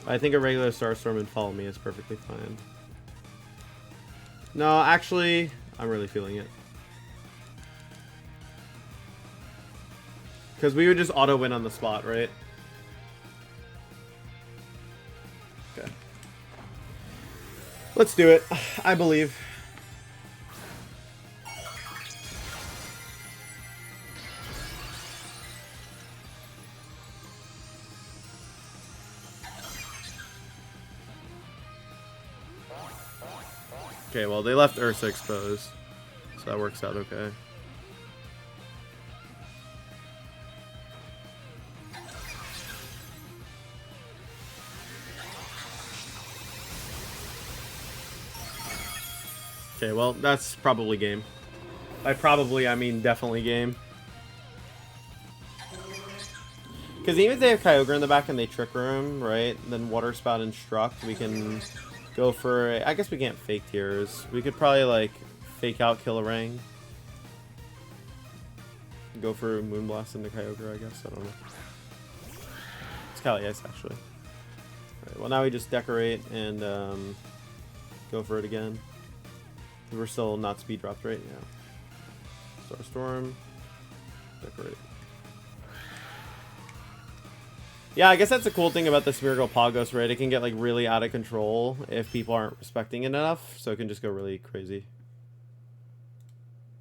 I think a regular Starstorm and Follow Me is perfectly fine. No, actually, I'm really feeling it. Because we would just auto-win on the spot, right? Okay. Let's do it. I believe. Okay, well, they left Ursa exposed, so that works out okay. Okay, well, that's probably game. By probably, I mean definitely game. Because even if they have Kyogre in the back and they Trick Room, right, then Water Spout Instruct, we can go for, I guess we can't fake Tears. We could probably, like, fake out Killarang. Go for Moonblast into Kyogre, I guess. I don't know. It's Cali Ice, actually. Alright, well, now we just Decorate and go for it again. We're still not speed dropped, right? Yeah. Starstorm. Decorate. Yeah, I guess that's the cool thing about the Smeargle Pagos, right? It can get like really out of control if people aren't respecting it enough, so it can just go really crazy.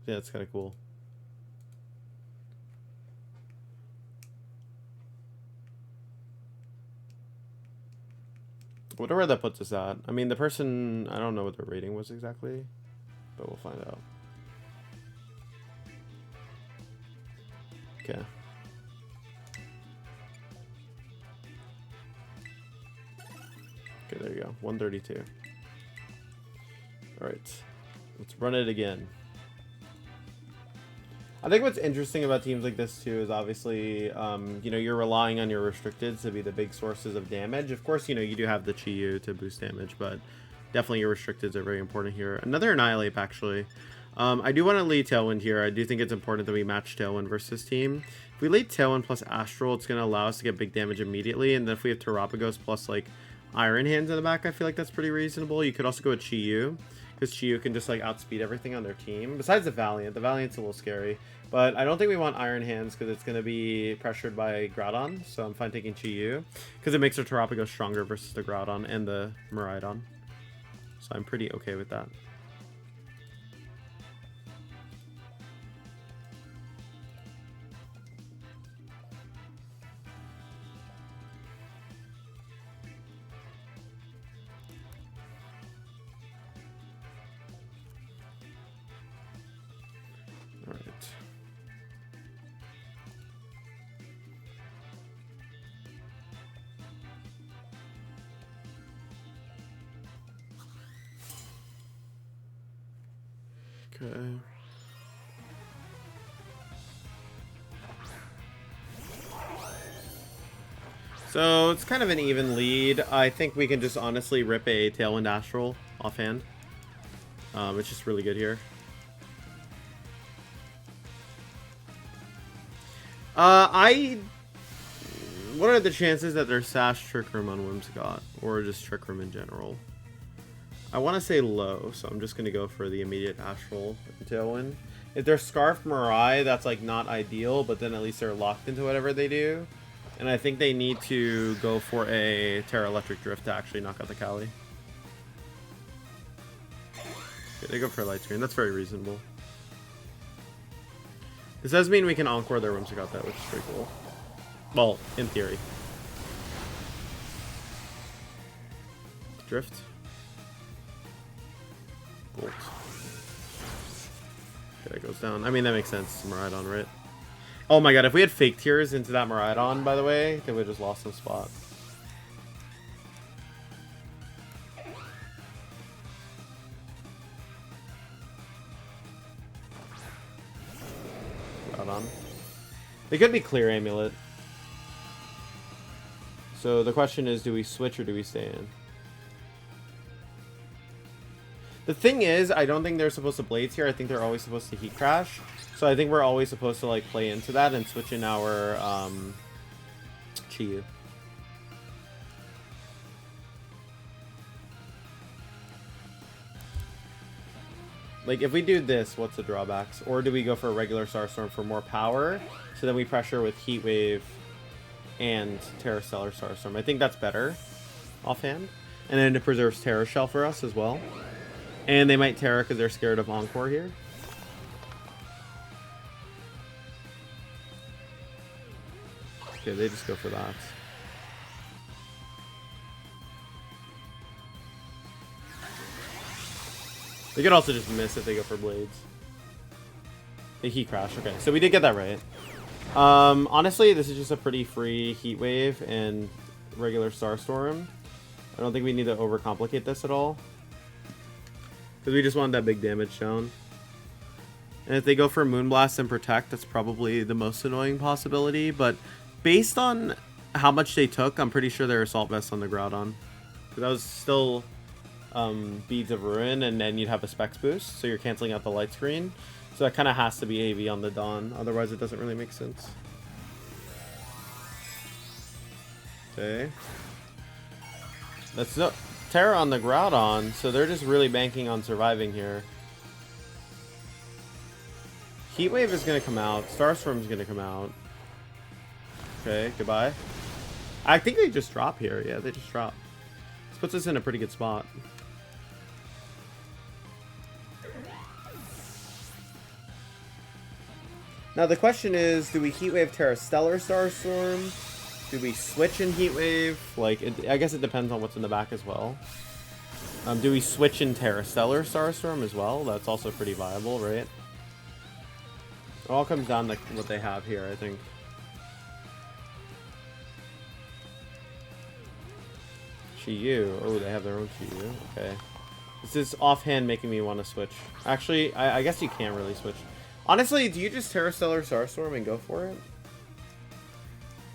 Yeah, it's kind of cool. I wonder where that puts us at. I mean, the person, I don't know what their rating was exactly, but we'll find out. Okay. Okay, there you go. 132. Alright. Let's run it again. I think what's interesting about teams like this, too, is obviously, you know, you're relying on your restricteds to be the big sources of damage. Of course, you know, you do have the Chi-Yu to boost damage, but definitely your restricteds are very important here. Another Annihilate, actually. I do want to lead Tailwind here. I do think it's important that we match Tailwind versus team. If we lead Tailwind plus Astral, it's going to allow us to get big damage immediately. And then if we have Terapagos plus, like, Iron Hands in the back, I feel like that's pretty reasonable. You could also go with Chi-Yu, because Chi-Yu can just, like, outspeed everything on their team. Besides the Valiant. The Valiant's a little scary. But I don't think we want Iron Hands, because it's going to be pressured by Groudon. So I'm fine taking Chi-Yu, because it makes our Terapagos stronger versus the Groudon and the Miraidon. So I'm pretty okay with that. Okay. So it's kind of an even lead. I think we can just honestly rip a Tailwind Astral offhand. It's just really good here. What are the chances that there's Sash Trick Room on Whimsicott? Or just Trick Room in general? I want to say low, so I'm just going to go for the immediate Astral Tailwind. If they're Scarf Mirai, that's like not ideal, but then at least they're locked into whatever they do. And I think they need to go for a Terra Electric Drift to actually knock out the Kali. Okay, they go for a Light Screen. That's very reasonable. This does mean we can Encore their Whimsicott though, which is pretty cool. Well, in theory. Drift. Bolt. Okay, that goes down. I mean, that makes sense. Miraidon, right? Oh my god, if we had Fake Tears into that Miraidon, by the way, then we would have just lost some spot. Groudon. They could be Clear Amulet. So the question is, do we switch or do we stay in? The thing is, I don't think they're supposed to Blades here. I think they're always supposed to Heat Crash. So I think we're always supposed to like play into that and switch in our Chi-Yu. Like if we do this, what's the drawbacks? Or do we go for a regular Starstorm for more power? So then we pressure with Heat Wave and Terra Stellar Starstorm. I think that's better offhand. And then it preserves Terra Shell for us as well. And they might Terra because they're scared of Encore here. Okay, they just go for that. They could also just miss if they go for Blades. They Heat Crash. Okay, so we did get that right. Honestly, this is just a pretty free Heat Wave and regular Starstorm. I don't think we need to overcomplicate this at all. Because we just want that big damage down. And if they go for Moonblast and Protect, that's probably the most annoying possibility. But based on how much they took, I'm pretty sure they're Assault Vest on the Groudon. Because that was still Beads of Ruin, and then you'd have a Specs boost. So you're canceling out the light screen. So that kind of has to be AV on the Dawn. Otherwise, it doesn't really make sense. Okay. That's no Terra on the Groudon, so they're just really banking on surviving here. Heat Wave is going to come out. Starstorm is going to come out. Okay, goodbye. I think they just drop here. Yeah, they just drop. This puts us in a pretty good spot. Now the question is, do we Heat Wave Terra Stellar Starstorm? Do we switch in Heat Wave? Like, I guess it depends on what's in the back as well. Do we switch in Terra Stellar Starstorm as well? That's also pretty viable, right? It all comes down to what they have here, I think. Chi-Yu. Oh, they have their own Chi-Yu. Okay. This is offhand making me want to switch. Actually, I guess you can't really switch. Honestly, do you just Terra Stellar Starstorm and go for it?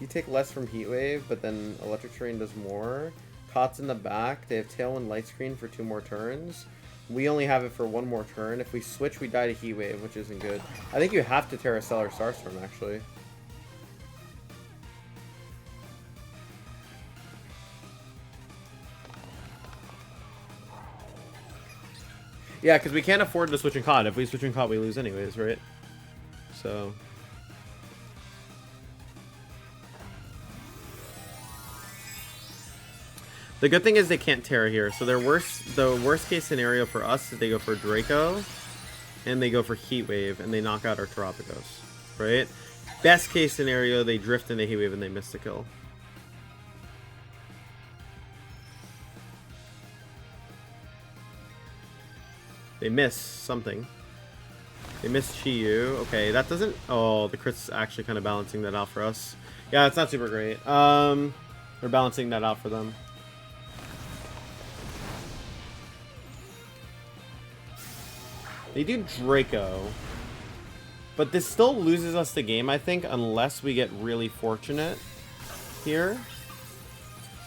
You take less from Heat Wave, but then Electric Terrain does more. Cot's in the back. They have Tailwind Light Screen for 2 more turns. We only have it for 1 more turn. If we switch, we die to Heat Wave, which isn't good. I think you have to Terra Stellar Starstorm, actually. Yeah, because we can't afford to switch in Cot. If we switch in Cot, we lose anyways, right? So... the good thing is they can't Terra here, so the worst case scenario for us is they go for Draco, and they go for Heat Wave, and they knock out our Terapagos, right? Best case scenario, they drift into Heat Wave and they miss the kill. They miss something. They miss Chi-Yu. Okay, that doesn't... oh, the crit's actually kind of balancing that out for us. Yeah, it's not super great. They're balancing that out for them. They do Draco. But this still loses us the game, I think, unless we get really fortunate here.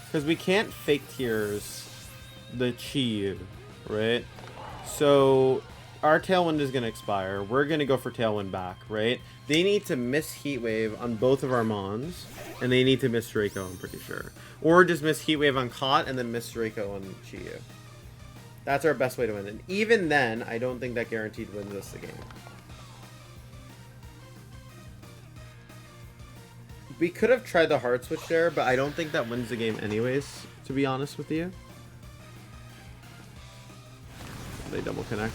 Because we can't fake tears the Chi-Yu, right? So our Tailwind is going to expire. We're going to go for Tailwind back, right? They need to miss Heat Wave on both of our Mons, and they need to miss Draco, I'm pretty sure. Or just miss Heat Wave on Cot and then miss Draco on Chi-Yu. That's our best way to win. And even then, I don't think that guaranteed wins us the game. We could have tried the hard switch there, but I don't think that wins the game anyways, to be honest with you. They double connect.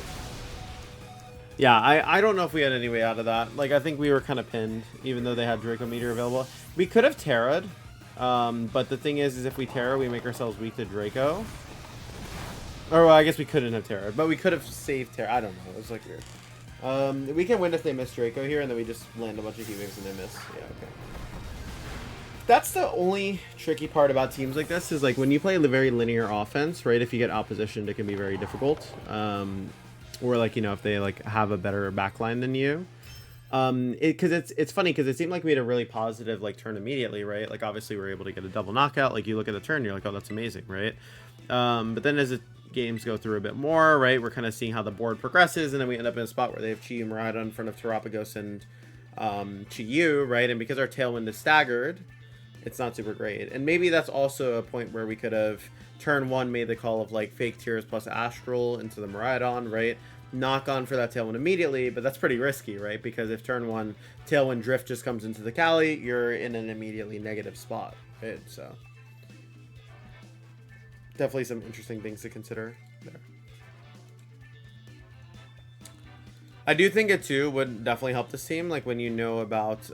Yeah, I don't know if we had any way out of that. Like, I think we were kind of pinned, even though they had Draco Meteor available. We could have Terra'd, but the thing is if we Terra, we make ourselves weak to Draco. Or, well, I guess we couldn't have Terra'd, but we could have saved Terra. I don't know. It was, like, weird. We can win if they miss Draco here, and then we just land a bunch of Heat Waves and they miss. Yeah, okay. That's the only tricky part about teams like this, is like when you play a very linear offense, right? If you get oppositioned, it can be very difficult. Or like, you know, if they like have a better backline than you. Because it's funny because it seemed like we had a really positive like turn immediately, right? Like obviously we were able to get a double knockout. Like you look at the turn, you're like, oh, that's amazing, right? But then as the games go through a bit more, right, we're kind of seeing how the board progresses, and then we end up in a spot where they have Chi-Yu-Miraidon in front of Terapagos and Chi-Yu, right? And because our Tailwind is staggered, it's not super great. And maybe that's also a point where we could have turn one made the call of like fake tears plus Astral into the Miraidon, right? Knock on for that Tailwind immediately, but that's pretty risky, right? Because if turn one Tailwind Drift just comes into the Cali, you're in an immediately negative spot, right? So definitely some interesting things to consider there. I do think it too would definitely help this team, like when you know about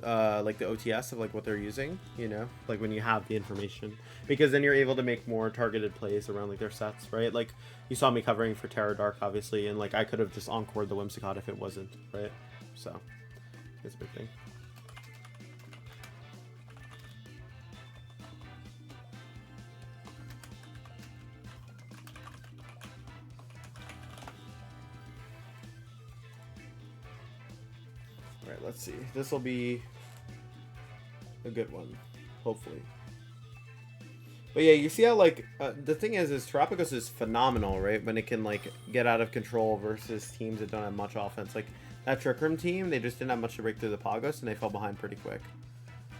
like the OTS of like what they're using, you know, like when you have the information, because then you're able to make more targeted plays around like their sets, right? Like you saw me covering for Terra Dark, obviously, and like I could have just encored the Whimsicott if it wasn't, right? So it's a big thing. All right, let's see. This will be a good one, hopefully. But yeah, you see how like the thing is Terapagos is phenomenal, right? When it can like get out of control versus teams that don't have much offense. Like that Trick Room team, they just didn't have much to break through the Pagos, and they fell behind pretty quick.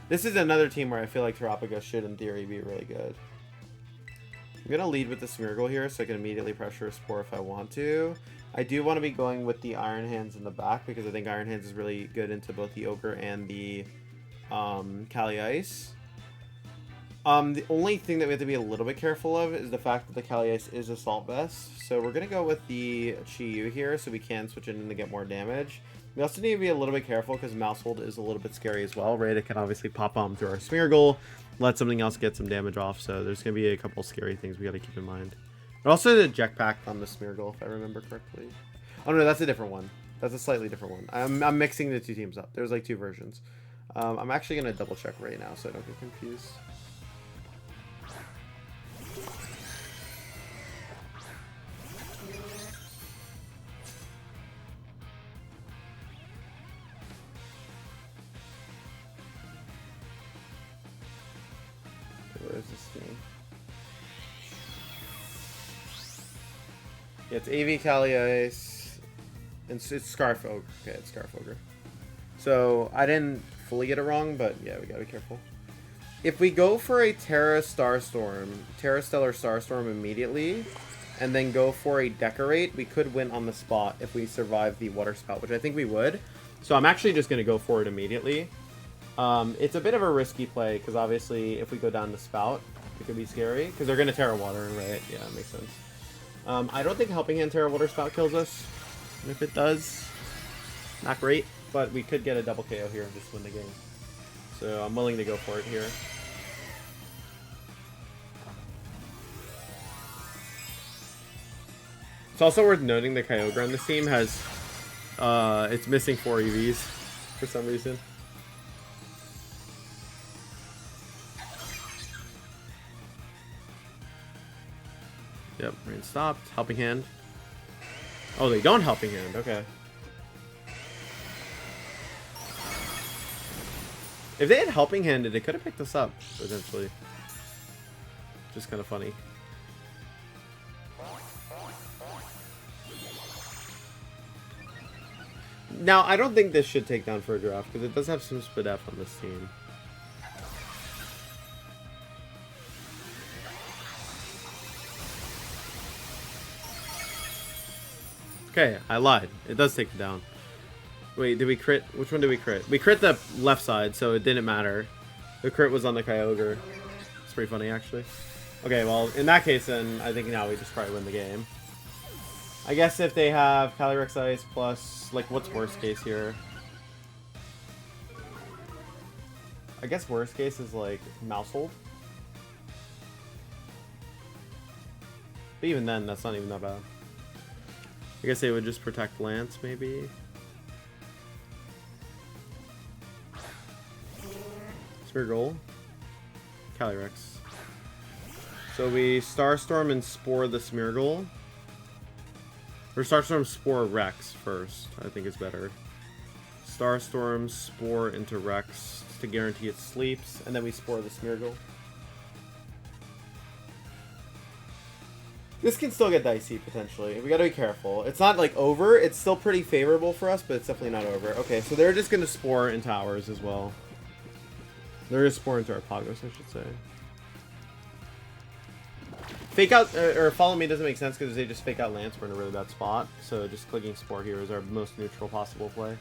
This is another team where I feel like Terapagos should, in theory, be really good. I'm gonna lead with the Smeargle here, so I can immediately pressure a Spore if I want to. I do want to be going with the Iron Hands in the back, because I think Iron Hands is really good into both the Ogre and the Cali Ice. The only thing that we have to be a little bit careful of is the fact that the Cali Ice is Assault Vest. So we're going to go with the Chi-Yu here so we can switch it in to get more damage. We also need to be a little bit careful because Mouse Hold is a little bit scary as well, right? It can obviously pop bomb through our Smeargle, let something else get some damage off. So there's going to be a couple scary things we got to keep in mind. But also the Jetpack on the Smeargle, if I remember correctly. Oh no, that's a different one. That's a slightly different one. I'm mixing the two teams up. There's like two versions. I'm actually going to double check right now so I don't get confused. Where is this thing? Yeah, it's AV Cali Ice. And it's Scarf Ogre. Okay, it's Scarf Ogre. So I didn't fully get it wrong, but yeah, we gotta be careful. If we go for a Terra Starstorm, Terra Stellar Starstorm immediately, and then go for a Decorate, we could win on the spot if we survive the Water Spout, which I think we would. So I'm actually just gonna go for it immediately. It's a bit of a risky play, because obviously if we go down the Spout, it could be scary, because they're going to Terra Water, right? Yeah, it makes sense. I don't think Helping Hand Terra Water Spout kills us. And if it does, not great, but we could get a double KO here and just win the game. So I'm willing to go for it here. It's also worth noting that Kyogre on this team has, it's missing 4 EVs for some reason. Yep, rain stopped. Helping Hand. Oh, they don't helping hand. Okay. If they had helping handed, they could have picked us up, potentially. Just kind of funny. Now, I don't think this should take down for a draft, because it does have some split F on this team. Okay, I lied. It does take it down. Wait, did we crit? Which one did we crit? We crit the left side, so it didn't matter. The crit was on the Kyogre. It's pretty funny, actually. Okay, well, in that case, then, I think now we just probably win the game. I guess if they have Calyrex Ice plus, like, what's worst case here? I guess worst case is, like, Mouse Hold. But even then, that's not even that bad. I guess they would just protect Lance, maybe. Smeargle. Calyrex. So we Starstorm and Spore the Smeargle. Or Starstorm, Spore, Rex first. I think is better. Starstorm, Spore into Rex to guarantee it sleeps. And then we Spore the Smeargle. This can still get dicey, potentially. We gotta be careful. It's not, like, over. It's still pretty favorable for us, but it's definitely not over. Okay, so they're just gonna Spore into ours as well. They're gonna Spore into our Terapagos, I should say. Fake out, or Follow Me doesn't make sense because they just fake out Lance. We're in a really bad spot. So just clicking Spore here is our most neutral possible play.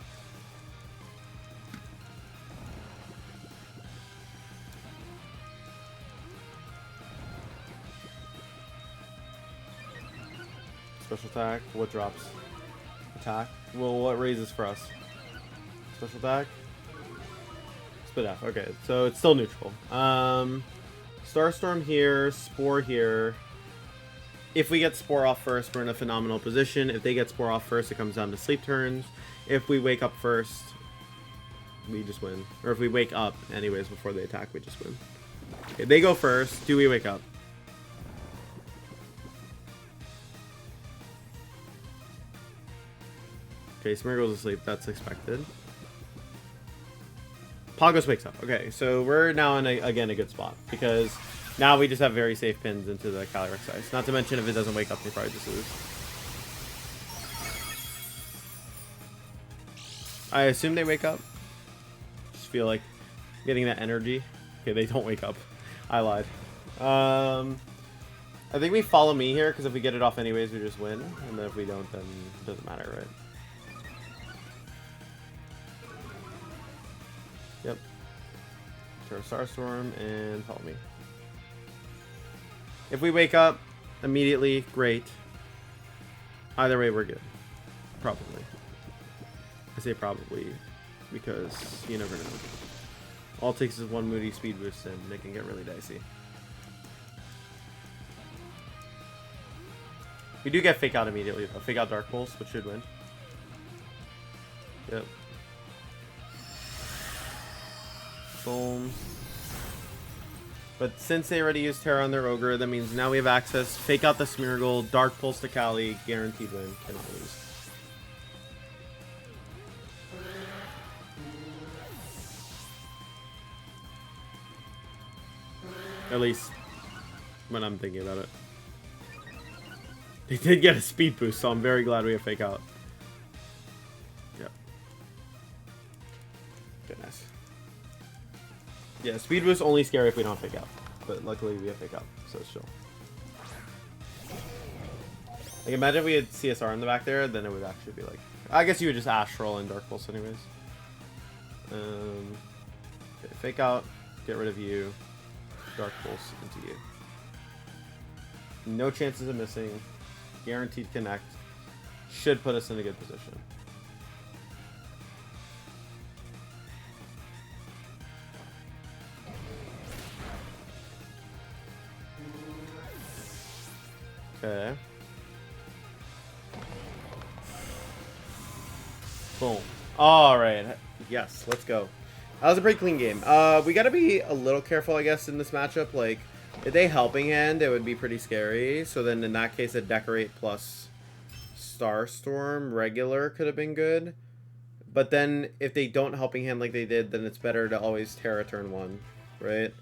Special attack. What drops? Attack. Well, what raises for us? Special attack. Split F. Okay, so it's still neutral. Starstorm here. Spore here. If we get Spore off first, we're in a phenomenal position. If they get Spore off first, it comes down to sleep turns. If we wake up first, we just win. Or if we wake up anyways before they attack, we just win. Okay, they go first. Do we wake up? Okay, Smeargle's asleep. That's expected. Pagos wakes up. Okay, so we're now in, again, a good spot. Because now we just have very safe pins into the Calyrex Ice. Not to mention, if it doesn't wake up, they probably just lose. I assume they wake up. Just feel like getting that energy. Okay, they don't wake up. I lied. I think we Follow Me here, because if we get it off anyways, we just win. And then if we don't, then it doesn't matter, right? Yep. Turn Starstorm and Follow Me. If we wake up immediately, great. Either way, we're good. Probably. I say probably because you never know. All it takes is one Moody Speed Boost and they can get really dicey. We do get Fake Out immediately though. Fake Out Dark Pulse, which should win. Yep. Boom. But since they already used Terra on their Ogre, that means now we have access. Fake out the Smeargle, Dark Pulse to Cali, guaranteed win. Cannot lose. At least when I'm thinking about it. They did get a speed boost, so I'm very glad we have Fake Out. Yep. Goodness. Yeah, speed boost only scary if we don't Fake Out. But luckily we have Fake Out, so it's chill. Like, imagine if we had CSR in the back there, then it would actually be like... I guess you would just Astral and Dark Pulse anyways. Okay, Fake Out, get rid of you. Dark Pulse into you. No chances of missing. Guaranteed connect. Should put us in a good position. Okay. Boom. Alright. Yes, let's go. That was a pretty clean game. We gotta be a little careful, I guess, in this matchup. Like, if they Helping Hand, it would be pretty scary. So then in that case, a Decorate plus Starstorm regular could have been good. But then if they don't helping hand like they did, then it's better to always Terra turn 1, right?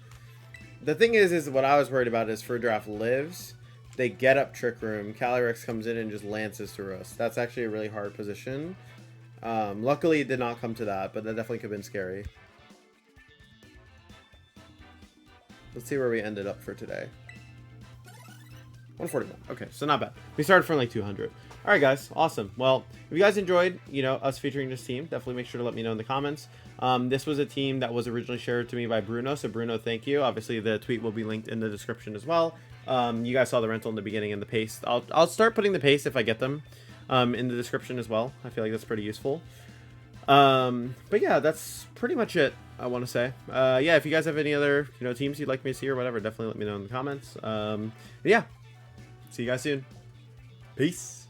The thing is what I was worried about is for draft lives, they get up Trick Room, Calyrex comes in and just lances through us. That's actually a really hard position. Luckily it did not come to that, but that definitely could have been scary. Let's see where we ended up for today. 141. Okay, so not bad. We started from like 200. All right, guys. Awesome. Well, if you guys enjoyed, us featuring this team, definitely make sure to let me know in the comments. This was a team that was originally shared to me by Bruno. So Bruno, thank you. Obviously, the tweet will be linked in the description as well. You guys saw the rental in the beginning and the paste. I'll start putting the paste if I get them in the description as well. I feel like that's pretty useful. But yeah, that's pretty much it. I want to say, yeah, if you guys have any other, teams you'd like me to see or whatever, definitely let me know in the comments. Yeah, see you guys soon. Peace.